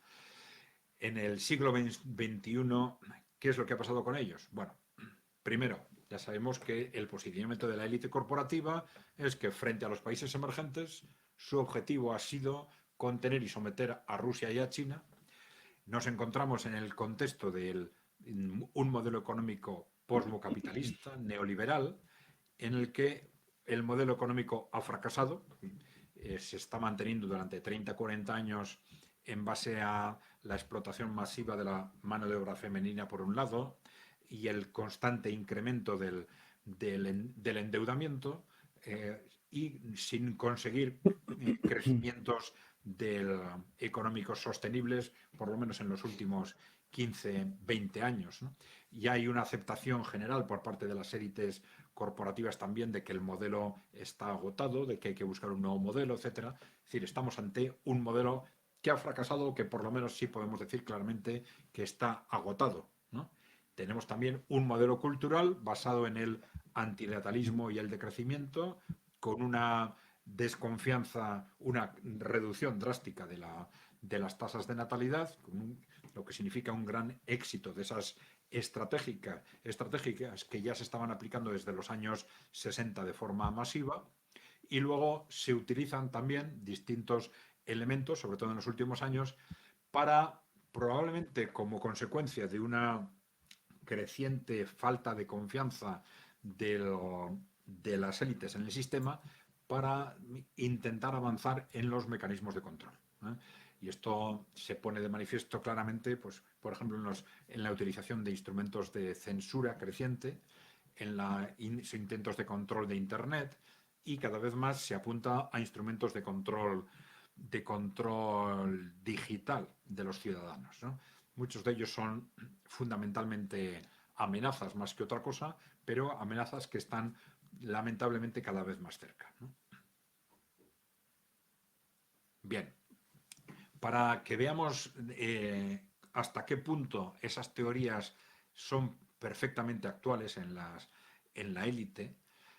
en el siglo XXI, ¿qué es lo que ha pasado con ellos? Bueno, primero, ya sabemos que el posicionamiento de la élite corporativa es que frente a los países emergentes su objetivo ha sido contener y someter a Rusia y a China. Nos encontramos en el contexto de un modelo económico posmocapitalista, neoliberal, en el que el modelo económico ha fracasado, se está manteniendo durante 30, 40 años en base a la explotación masiva de la mano de obra femenina por un lado y el constante incremento del endeudamiento y sin conseguir crecimientos económicos sostenibles, por lo menos en los últimos 15, 20 años, ¿no? Y hay una aceptación general por parte de las élites corporativas también de que el modelo está agotado, de que hay que buscar un nuevo modelo, etcétera. Es decir, estamos ante un modelo que ha fracasado, que por lo menos sí podemos decir claramente que está agotado, ¿no? Tenemos también un modelo cultural basado en el antinatalismo y el decrecimiento, con una desconfianza, una reducción drástica de las tasas de natalidad, lo que significa un gran éxito de esas estratégicas que ya se estaban aplicando desde los años 60 de forma masiva. Y luego se utilizan también distintos elementos, sobre todo en los últimos años, para, probablemente como consecuencia de una creciente falta de confianza de las élites en el sistema, para intentar avanzar en los mecanismos de control, ¿eh? Y esto se pone de manifiesto claramente, pues, por ejemplo, en la utilización de instrumentos de censura creciente, en los intentos de control de Internet, y cada vez más se apunta a instrumentos de control digital de los ciudadanos, ¿no? Muchos de ellos son fundamentalmente amenazas más que otra cosa, pero amenazas que están lamentablemente cada vez más cerca, ¿no? Bien, para que veamos hasta qué punto esas teorías son perfectamente actuales en la élite,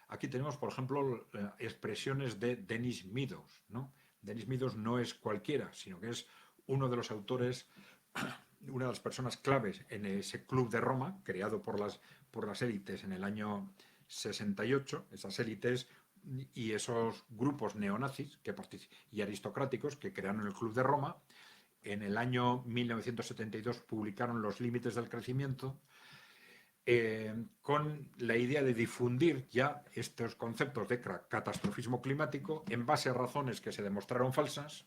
aquí tenemos, por ejemplo, expresiones de Denis Meadows, ¿no? Denis Meadows no es cualquiera, sino que es uno de los autores, una de las personas claves en ese club de Roma, creado por las élites en el año 68, esas élites y esos grupos neonazis y aristocráticos que crearon el Club de Roma. En el año 1972 publicaron Los límites del crecimiento, con la idea de difundir ya estos conceptos de catastrofismo climático en base a razones que se demostraron falsas,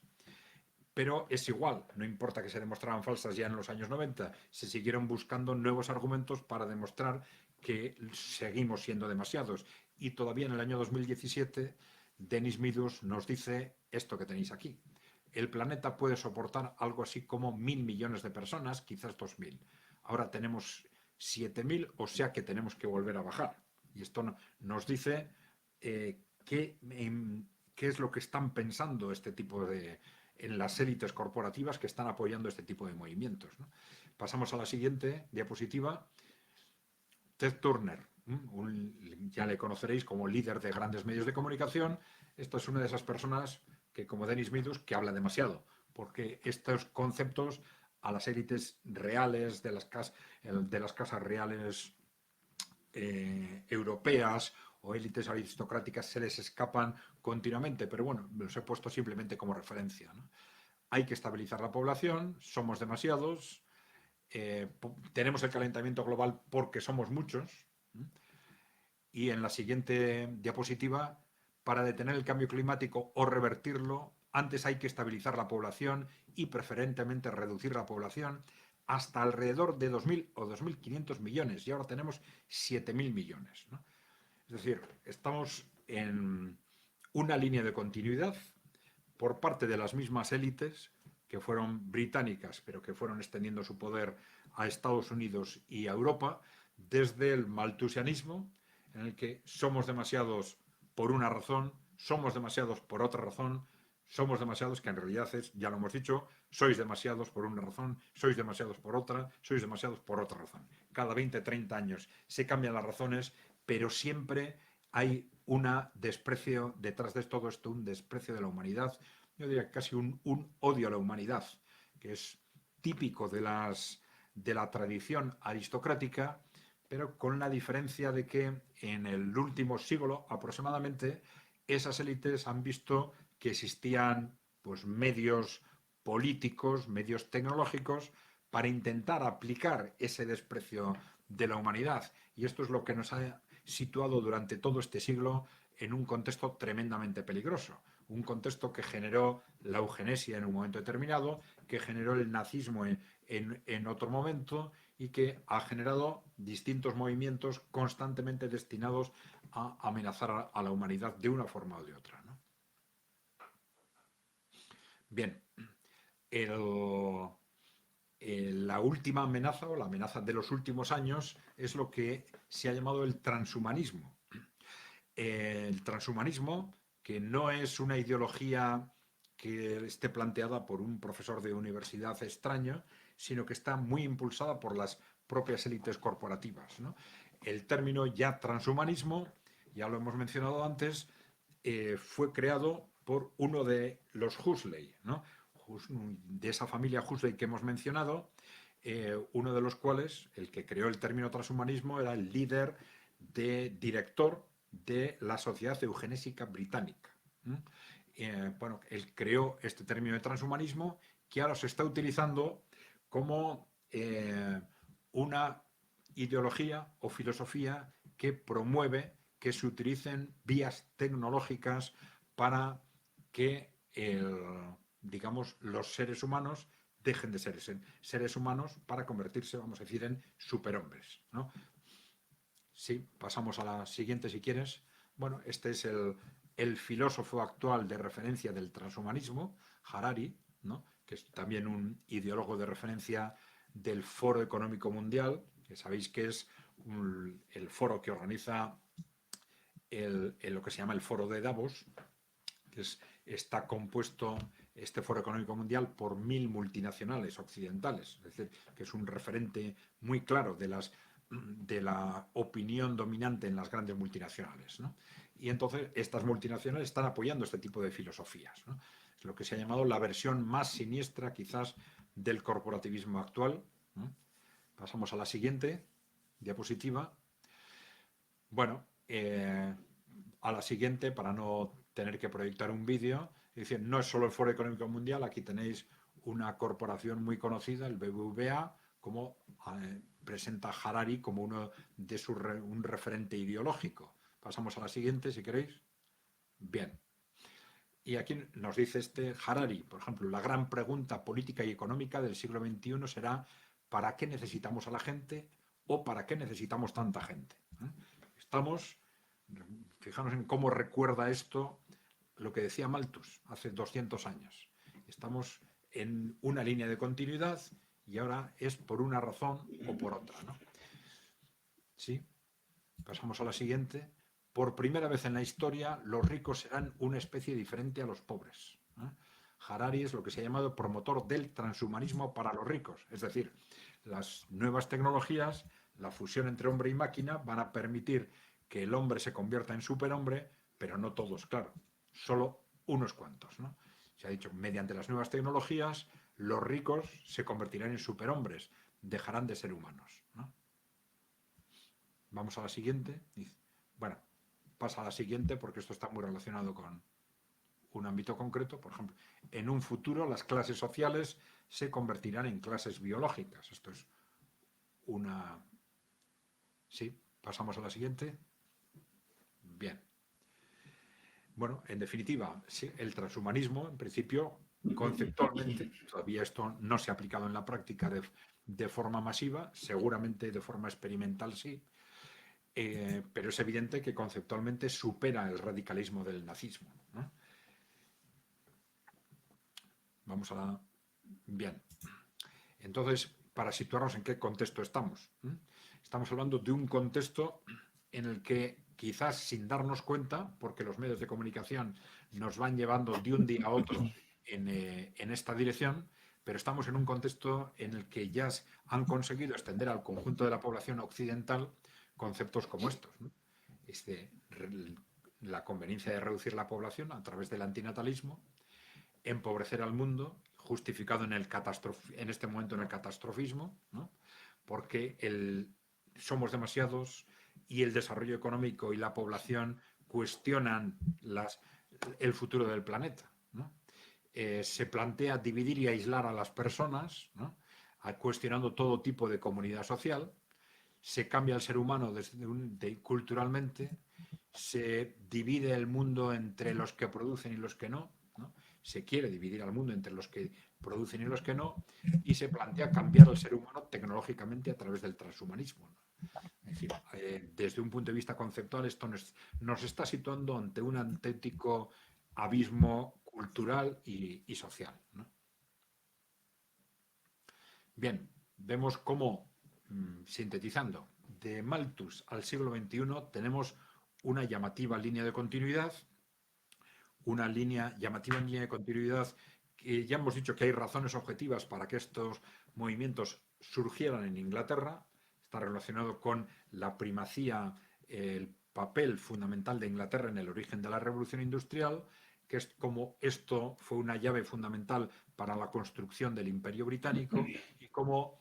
pero es igual, no importa que se demostraran falsas ya en los años 90, se siguieron buscando nuevos argumentos para demostrar que seguimos siendo demasiados. Y todavía en el año 2017, Denis Meadows nos dice esto que tenéis aquí. El planeta puede soportar algo así como 1.000 millones de personas, quizás 2.000. Ahora tenemos 7.000, o sea que tenemos que volver a bajar. Y esto nos dice qué es lo que están pensando en las élites corporativas que están apoyando este tipo de movimientos, ¿no? Pasamos a la siguiente diapositiva. Ted Turner, ya le conoceréis como líder de grandes medios de comunicación. Esta es una de esas personas que, como Denis Meadows, que habla demasiado, porque estos conceptos a las élites reales de las casas reales europeas o élites aristocráticas se les escapan continuamente, pero bueno, los he puesto simplemente como referencia, ¿no? Hay que estabilizar la población, somos demasiados, tenemos el calentamiento global porque somos muchos. Y en la siguiente diapositiva, para detener el cambio climático o revertirlo, antes hay que estabilizar la población y preferentemente reducir la población hasta alrededor de 2.000 o 2.500 millones. Y ahora tenemos 7.000 millones, ¿no? Es decir, estamos en una línea de continuidad por parte de las mismas élites que fueron británicas, pero que fueron extendiendo su poder a Estados Unidos y a Europa, desde el maltusianismo, en el que somos demasiados por una razón, somos demasiados por otra razón, somos demasiados, que en realidad ya lo hemos dicho, sois demasiados por una razón, sois demasiados por otra, sois demasiados por otra razón. Cada 20, 30 años se cambian las razones, pero siempre hay un desprecio detrás de todo esto, un desprecio de la humanidad, yo diría casi un odio a la humanidad, que es típico de la tradición aristocrática, pero con la diferencia de que en el último siglo aproximadamente esas élites han visto que existían, pues, medios políticos, medios tecnológicos para intentar aplicar ese desprecio de la humanidad. Y esto es lo que nos ha situado durante todo este siglo en un contexto tremendamente peligroso. Un contexto que generó la eugenesia en un momento determinado, que generó el nazismo en otro momento, y que ha generado distintos movimientos constantemente destinados a amenazar a la humanidad de una forma o de otra, ¿no? Bien, la última amenaza, o la amenaza de los últimos años, es lo que se ha llamado el transhumanismo. El transhumanismo, que no es una ideología que esté planteada por un profesor de universidad extraño, sino que está muy impulsada por las propias élites corporativas, ¿no? El término ya transhumanismo, ya lo hemos mencionado antes, fue creado por uno de los Huxley, ¿no? De esa familia Huxley que hemos mencionado, uno de los cuales, el que creó el término transhumanismo, era el líder director de la Sociedad Eugenésica Británica. Bueno, él creó este término de transhumanismo que ahora se está utilizando como una ideología o filosofía que promueve que se utilicen vías tecnológicas para que digamos, los seres humanos dejen de ser seres humanos para convertirse, vamos a decir, en superhombres, ¿no? Sí, pasamos a la siguiente si quieres. Bueno, este es el filósofo actual de referencia del transhumanismo, Harari, ¿no? Que es también un ideólogo de referencia del Foro Económico Mundial, que sabéis que es el foro que organiza lo que se llama el Foro de Davos, que está compuesto este Foro Económico Mundial por 1000 multinacionales occidentales, es decir, que es un referente muy claro de la opinión dominante en las grandes multinacionales, ¿no? Y entonces estas multinacionales están apoyando este tipo de filosofías, ¿no? Es lo que se ha llamado la versión más siniestra quizás del corporativismo actual, ¿no? Pasamos a la siguiente diapositiva. Bueno, a la siguiente, para no tener que proyectar un vídeo, es decir, no es solo el Foro Económico Mundial, aquí tenéis una corporación muy conocida, el BBVA, como presenta a Harari como uno de un referente ideológico. Pasamos a la siguiente, si queréis. Bien. Y aquí nos dice Harari, por ejemplo, la gran pregunta política y económica del siglo XXI será ¿para qué necesitamos a la gente o para qué necesitamos tanta gente? Estamos, fijaros en cómo recuerda esto lo que decía Malthus hace 200 años. Estamos en una línea de continuidad y ahora es por una razón o por otra, ¿no? Sí, pasamos a la siguiente. Por primera vez en la historia, los ricos serán una especie diferente a los pobres. Harari es lo que se ha llamado promotor del transhumanismo para los ricos. Es decir, las nuevas tecnologías, la fusión entre hombre y máquina, van a permitir que el hombre se convierta en superhombre, pero no todos, claro. Solo unos cuantos, ¿no? Se ha dicho, mediante las nuevas tecnologías, los ricos se convertirán en superhombres, dejarán de ser humanos, ¿no? Vamos a la siguiente. Bueno, pasa a la siguiente porque esto está muy relacionado con un ámbito concreto. Por ejemplo, en un futuro las clases sociales se convertirán en clases biológicas. Esto es una... Sí, pasamos a la siguiente. Bien. Bueno, en definitiva, sí, el transhumanismo, en principio, conceptualmente, todavía esto no se ha aplicado en la práctica de forma masiva, seguramente de forma experimental sí, pero es evidente que conceptualmente supera el radicalismo del nazismo, ¿no? Vamos a la... Bien. Entonces, para situarnos en qué contexto estamos. Estamos hablando de un contexto en el que quizás sin darnos cuenta, porque los medios de comunicación nos van llevando de un día a otro en esta dirección, pero estamos en un contexto en el que ya han conseguido extender al conjunto de la población occidental conceptos como estos, ¿no? La conveniencia de reducir la población a través del antinatalismo, empobrecer al mundo, justificado en este momento en el catastrofismo, ¿no? Porque somos demasiados y el desarrollo económico y la población cuestionan el futuro del planeta, ¿no? Se plantea dividir y aislar a las personas, ¿no? Cuestionando todo tipo de comunidad social. Se cambia el ser humano culturalmente, se divide el mundo entre los que producen y los que no, ¿no? Se quiere dividir al mundo entre los que producen y los que no, y se plantea cambiar al ser humano tecnológicamente a través del transhumanismo, ¿no? Es decir, desde un punto de vista conceptual, esto nos está situando ante un auténtico abismo cultural y social, ¿no? Bien, vemos cómo, sintetizando, de Malthus al siglo XXI tenemos una llamativa línea de continuidad, que ya hemos dicho que hay razones objetivas para que estos movimientos surgieran en Inglaterra. Está relacionado con la primacía, el papel fundamental de Inglaterra en el origen de la Revolución Industrial, que es como esto fue una llave fundamental para la construcción del Imperio Británico y cómo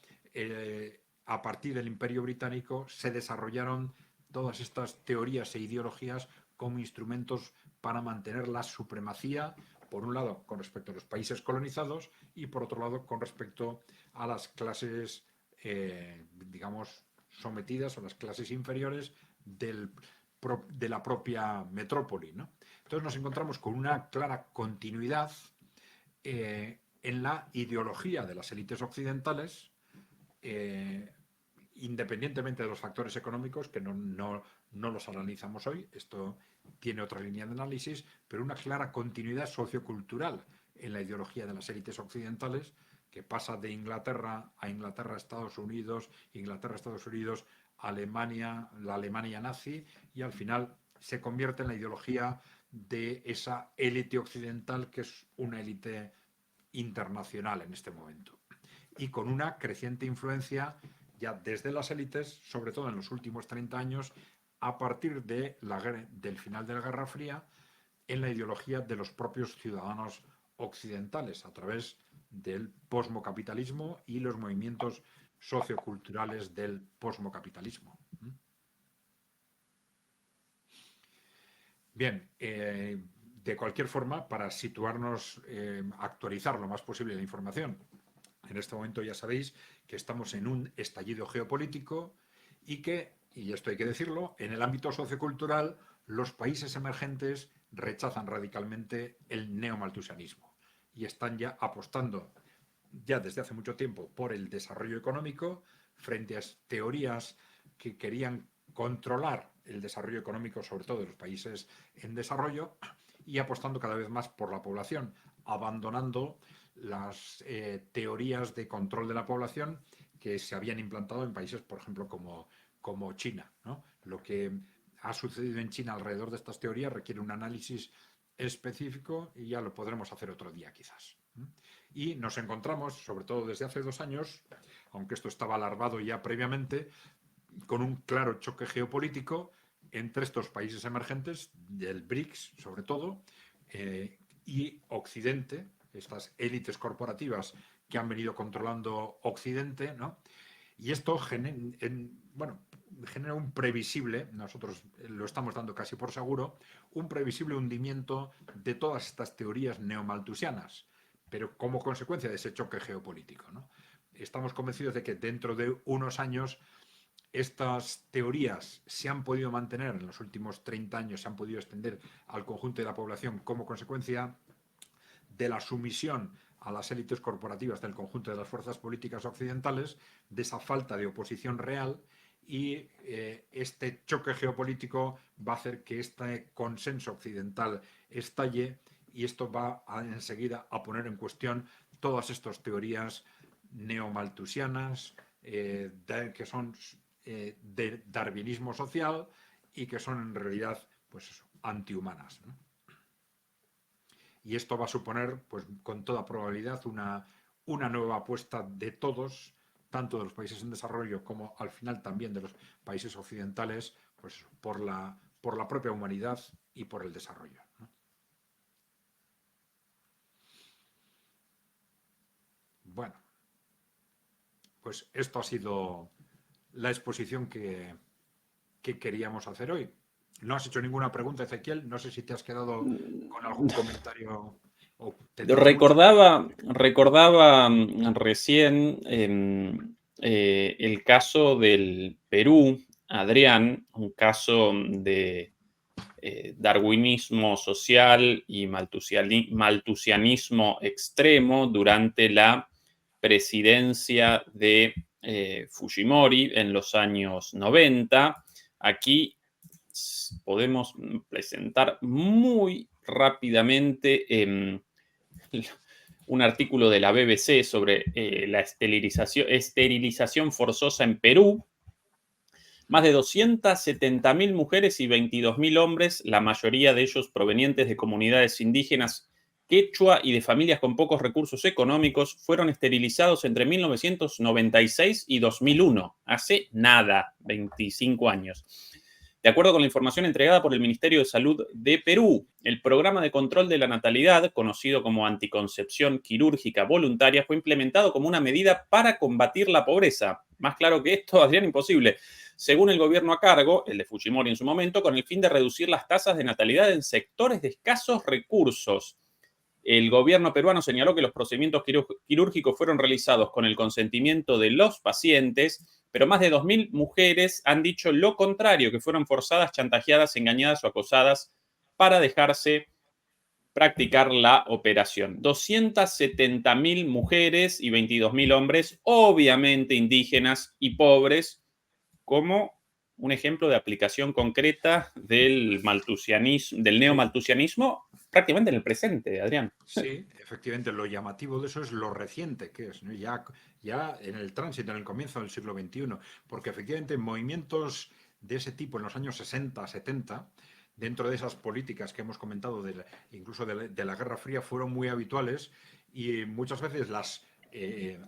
a partir del Imperio Británico se desarrollaron todas estas teorías e ideologías como instrumentos para mantener la supremacía, por un lado, con respecto a los países colonizados y, por otro lado, con respecto a las clases, digamos, sometidas, o las clases inferiores de la propia metrópoli, ¿no? Entonces nos encontramos con una clara continuidad en la ideología de las élites occidentales, independientemente de los factores económicos, que no los analizamos hoy, esto tiene otra línea de análisis, pero una clara continuidad sociocultural en la ideología de las élites occidentales, que pasa de Inglaterra a Estados Unidos, Alemania, la Alemania nazi, y al final se convierte en la ideología de esa élite occidental, que es una élite internacional en este momento, y con una creciente influencia ya desde las élites, sobre todo en los últimos 30 años, a partir del final de la Guerra Fría, en la ideología de los propios ciudadanos occidentales, a través del posmocapitalismo y los movimientos socioculturales del posmocapitalismo. Bien, de cualquier forma, para situarnos, actualizar lo más posible la información, en este momento ya sabéis que estamos en un estallido geopolítico y que, y esto hay que decirlo, en el ámbito sociocultural los países emergentes rechazan radicalmente el neomalthusianismo y están ya apostando ya desde hace mucho tiempo por el desarrollo económico frente a teorías que querían controlar el desarrollo económico, sobre todo de los países en desarrollo, y apostando cada vez más por la población, abandonando las teorías de control de la población que se habían implantado en países, por ejemplo, como China, ¿no? Lo que ha sucedido en China alrededor de estas teorías requiere un análisis específico y ya lo podremos hacer otro día, quizás. Y nos encontramos, sobre todo desde hace 2 años, aunque esto estaba alarmado ya previamente, con un claro choque geopolítico entre estos países emergentes, del BRICS sobre todo, y Occidente, estas élites corporativas que han venido controlando Occidente, ¿no? Y esto genera un previsible, nosotros lo estamos dando casi por seguro, un previsible hundimiento de todas estas teorías neomalthusianas, pero como consecuencia de ese choque geopolítico, ¿no? Estamos convencidos de que dentro de unos años estas teorías se han podido mantener, en los últimos 30 años se han podido extender al conjunto de la población como consecuencia de la sumisión a las élites corporativas del conjunto de las fuerzas políticas occidentales, de esa falta de oposición real, y este choque geopolítico va a hacer que este consenso occidental estalle, y esto va enseguida a poner en cuestión todas estas teorías neomalthusianas, que son de darwinismo social y que son en realidad, pues eso, antihumanas, ¿no? Y esto va a suponer, pues con toda probabilidad, una nueva apuesta de todos, tanto de los países en desarrollo como al final también de los países occidentales, pues por la propia humanidad y por el desarrollo, ¿no? Bueno, pues esto ha sido la exposición que queríamos hacer hoy. No has hecho ninguna pregunta, Ezequiel. No sé si te has quedado con algún comentario. Recordaba recién el caso del Perú, Adrián, un caso de darwinismo social y malthusianismo extremo durante la presidencia de Fujimori en los años 90. Aquí podemos presentar muy rápidamente un artículo de la BBC sobre la esterilización forzosa en Perú. Más de 270.000 mujeres y 22.000 hombres, la mayoría de ellos provenientes de comunidades indígenas quechua y de familias con pocos recursos económicos, fueron esterilizados entre 1996 y 2001, hace nada, 25 años. De acuerdo con la información entregada por el Ministerio de Salud de Perú, el programa de control de la natalidad, conocido como anticoncepción quirúrgica voluntaria, fue implementado como una medida para combatir la pobreza. Más claro que esto, Adrián, imposible. Según el gobierno a cargo, el de Fujimori en su momento, con el fin de reducir las tasas de natalidad en sectores de escasos recursos. El gobierno peruano señaló que los procedimientos quirúrgicos fueron realizados con el consentimiento de los pacientes, pero más de 2.000 mujeres han dicho lo contrario, que fueron forzadas, chantajeadas, engañadas o acosadas para dejarse practicar la operación. 270.000 mujeres y 22.000 hombres, obviamente indígenas y pobres, como un ejemplo de aplicación concreta del maltusianismo, del neomaltusianismo, prácticamente en el presente, Adrián. Sí, efectivamente, lo llamativo de eso es lo reciente que es, ¿no? Ya en el tránsito, en el comienzo del siglo XXI, porque efectivamente movimientos de ese tipo en los años 60, 70, dentro de esas políticas que hemos comentado, incluso de la Guerra Fría, fueron muy habituales y muchas veces las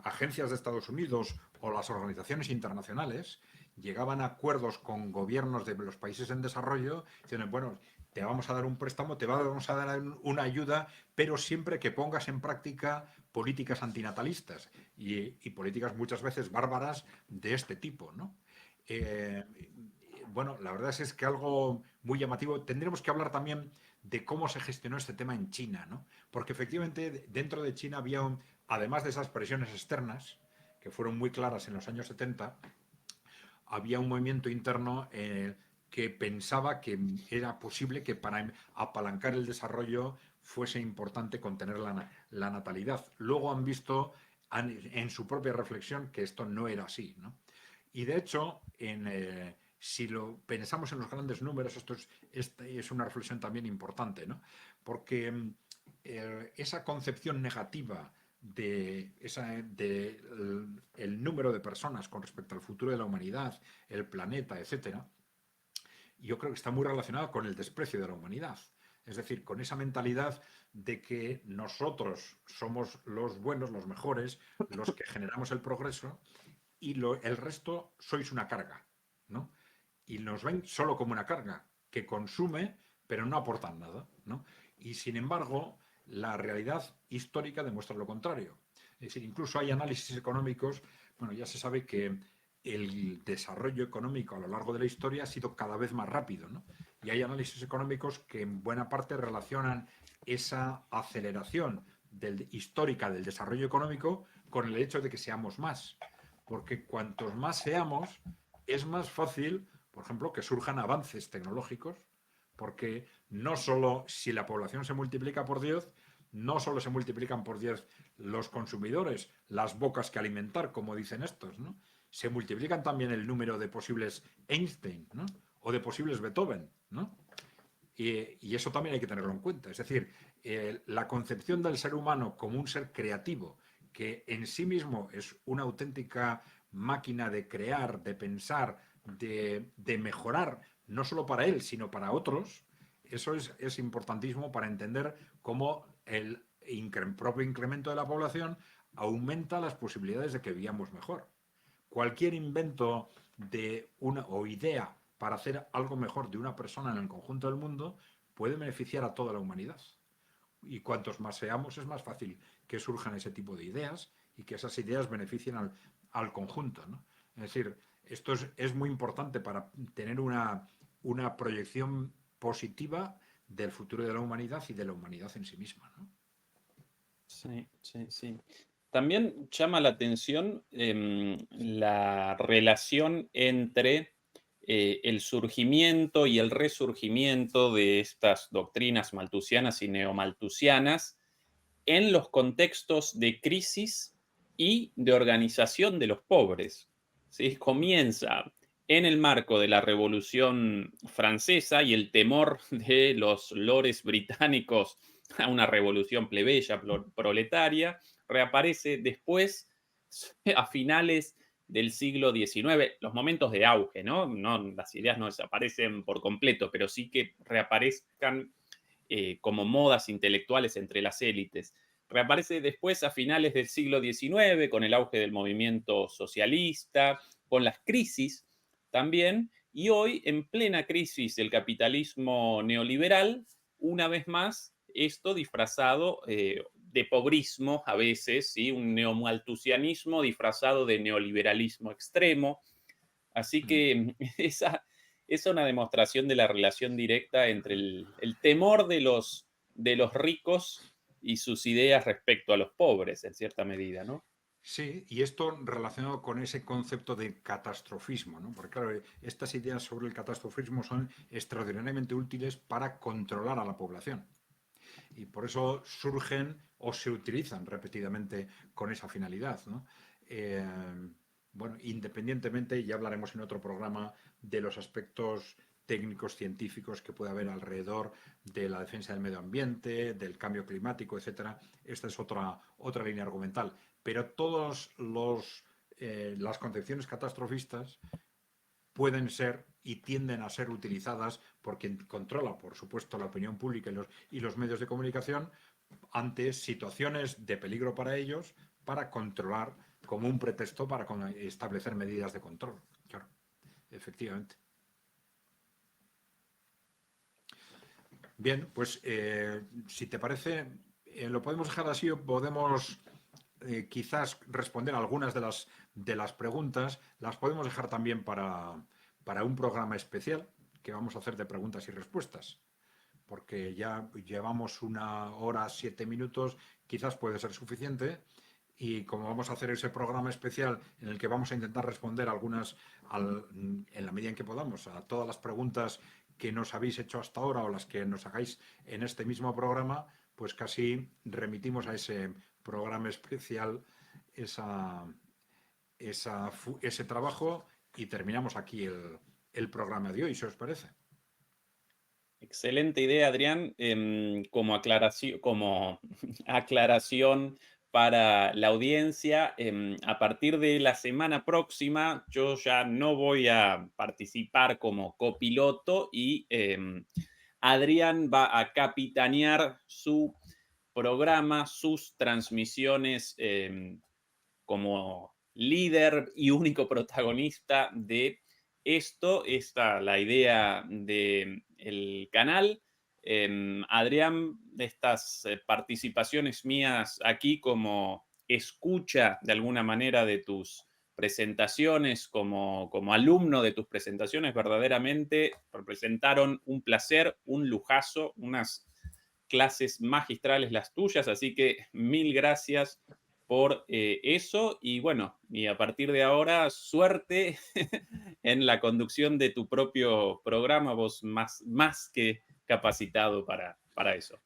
agencias de Estados Unidos o las organizaciones internacionales llegaban a acuerdos con gobiernos de los países en desarrollo, diciendo, bueno, te vamos a dar un préstamo, te vamos a dar una ayuda, pero siempre que pongas en práctica políticas antinatalistas y políticas muchas veces bárbaras de este tipo, ¿no? Eh, bueno, la verdad es que algo muy llamativo. Tendremos que hablar también de cómo se gestionó este tema en China, ¿no? Porque efectivamente dentro de China había, además de esas presiones externas, que fueron muy claras en los años 70, había un movimiento interno que pensaba que era posible que para apalancar el desarrollo fuese importante contener la natalidad. Luego han visto en su propia reflexión que esto no era así, ¿no? Y de hecho, si lo pensamos en los grandes números, esta es una reflexión también importante, ¿no? Porque esa concepción negativa el número de personas con respecto al futuro de la humanidad, el planeta, etcétera, yo creo que está muy relacionado con el desprecio de la humanidad. Es decir, con esa mentalidad de que nosotros somos los buenos, los mejores, los que generamos el progreso y el resto sois una carga, ¿no? Y nos ven solo como una carga que consume, pero no aportan nada, ¿no? Y sin embargo, la realidad histórica demuestra lo contrario. Es decir, incluso hay análisis económicos, bueno, ya se sabe que el desarrollo económico a lo largo de la historia ha sido cada vez más rápido, ¿no? Y hay análisis económicos que en buena parte relacionan esa aceleración histórica del desarrollo económico con el hecho de que seamos más. Porque cuantos más seamos, es más fácil, por ejemplo, que surjan avances tecnológicos, porque no solo si la población se multiplica por 10, no solo se multiplican por 10 los consumidores, las bocas que alimentar, como dicen estos, ¿no? Se multiplican también el número de posibles Einstein, ¿no? O de posibles Beethoven, ¿no? Y eso también hay que tenerlo en cuenta. Es decir, la concepción del ser humano como un ser creativo, que en sí mismo es una auténtica máquina de crear, de pensar, de mejorar, no solo para él, sino para otros, eso es importantísimo para entender cómo el propio incremento de la población aumenta las posibilidades de que vivamos mejor. Cualquier invento o idea para hacer algo mejor de una persona en el conjunto del mundo puede beneficiar a toda la humanidad. Y cuantos más seamos, es más fácil que surjan ese tipo de ideas y que esas ideas beneficien al conjunto, ¿no? Es decir, esto es muy importante para tener una proyección positiva del futuro de la humanidad y de la humanidad en sí misma, ¿no? Sí, sí, sí. También llama la atención la relación entre el surgimiento y el resurgimiento de estas doctrinas maltusianas y neomaltusianas en los contextos de crisis y de organización de los pobres. ¿Sí? Comienza en el marco de la Revolución Francesa y el temor de los lores británicos a una revolución plebeya, proletaria, reaparece después, a finales del siglo XIX, los momentos de auge, ¿no? Las ideas no desaparecen por completo, pero sí que reaparezcan como modas intelectuales entre las élites. Reaparece después a finales del siglo XIX con el auge del movimiento socialista, con las crisis también, Y hoy, en plena crisis del capitalismo neoliberal, una vez más, esto disfrazado de pobrismo a veces, ¿sí? Un neomalthusianismo disfrazado de neoliberalismo extremo. Así que esa es una demostración de la relación directa entre el temor de los ricos y sus ideas respecto a los pobres, en cierta medida, ¿no? Sí, y esto relacionado con ese concepto de catastrofismo, ¿no? Porque claro, estas ideas sobre el catastrofismo son extraordinariamente útiles para controlar a la población. Y por eso surgen o se utilizan repetidamente con esa finalidad, ¿no? Eh, bueno, independientemente, ya hablaremos en otro programa de los aspectos técnicos científicos que puede haber alrededor de la defensa del medio ambiente, del cambio climático, etcétera. Esta es otra línea argumental. Pero todas las concepciones catastrofistas pueden ser y tienden a ser utilizadas por quien controla, por supuesto, la opinión pública y los medios de comunicación ante situaciones de peligro para ellos para controlar como un pretexto para establecer medidas de control. Claro, efectivamente. Bien, pues si te parece, lo podemos dejar así o podemos quizás responder algunas de las preguntas. Las podemos dejar también para un programa especial que vamos a hacer de preguntas y respuestas. Porque ya llevamos 1 hora, 7 minutos, quizás puede ser suficiente. Y como vamos a hacer ese programa especial en el que vamos a intentar responder en la medida en que podamos a todas las preguntas que nos habéis hecho hasta ahora o las que nos hagáis en este mismo programa, pues casi remitimos a ese programa especial ese trabajo y terminamos aquí el programa de hoy, si os parece. Excelente idea, Adrián. Como aclaración para la audiencia, a partir de la semana próxima yo ya no voy a participar como copiloto y Adrián va a capitanear su programa, sus transmisiones como líder y único protagonista de esto. Esta la idea del canal. Adrián, estas participaciones mías aquí como escucha de alguna manera de tus presentaciones, como alumno de tus presentaciones, verdaderamente representaron un placer, un lujazo, unas clases magistrales las tuyas, así que mil gracias por eso y bueno, y a partir de ahora, suerte en la conducción de tu propio programa, vos más que capacitado para eso.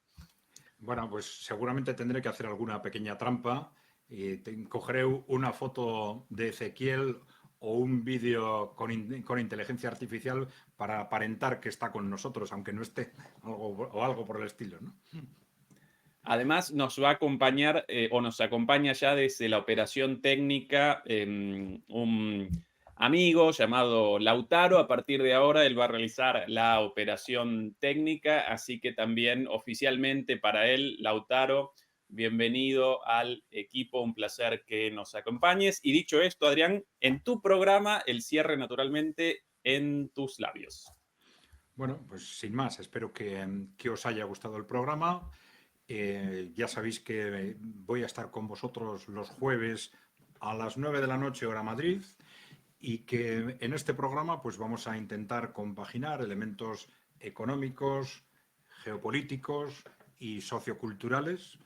Bueno, pues seguramente tendré que hacer alguna pequeña trampa y cogeré una foto de Ezequiel o un vídeo con inteligencia artificial para aparentar que está con nosotros, aunque no esté, o algo por el estilo, ¿no? Además, nos va a acompañar o nos acompaña ya desde la operación técnica un amigo llamado Lautaro. A partir de ahora, él va a realizar la operación técnica, así que también oficialmente para él, Lautaro, bienvenido al equipo. Un placer que nos acompañes. Y dicho esto, Adrián, en tu programa, el cierre naturalmente en tus labios. Bueno, pues sin más, espero que os haya gustado el programa. Ya sabéis que voy a estar con vosotros los jueves a las 9 de la noche, hora Madrid, y que en este programa pues vamos a intentar compaginar elementos económicos, geopolíticos y socioculturales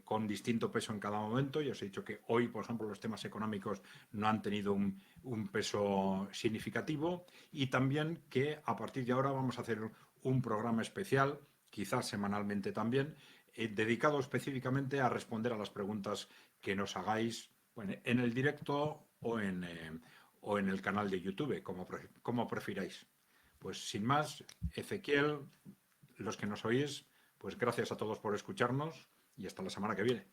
con distinto peso en cada momento. Ya os he dicho que hoy, por ejemplo, los temas económicos no han tenido un peso significativo y también que a partir de ahora vamos a hacer un programa especial, quizás semanalmente también, dedicado específicamente a responder a las preguntas que nos hagáis bueno, en el directo o en el canal de YouTube, como prefiráis. Pues sin más, Ezequiel, los que nos oís, pues gracias a todos por escucharnos y hasta la semana que viene.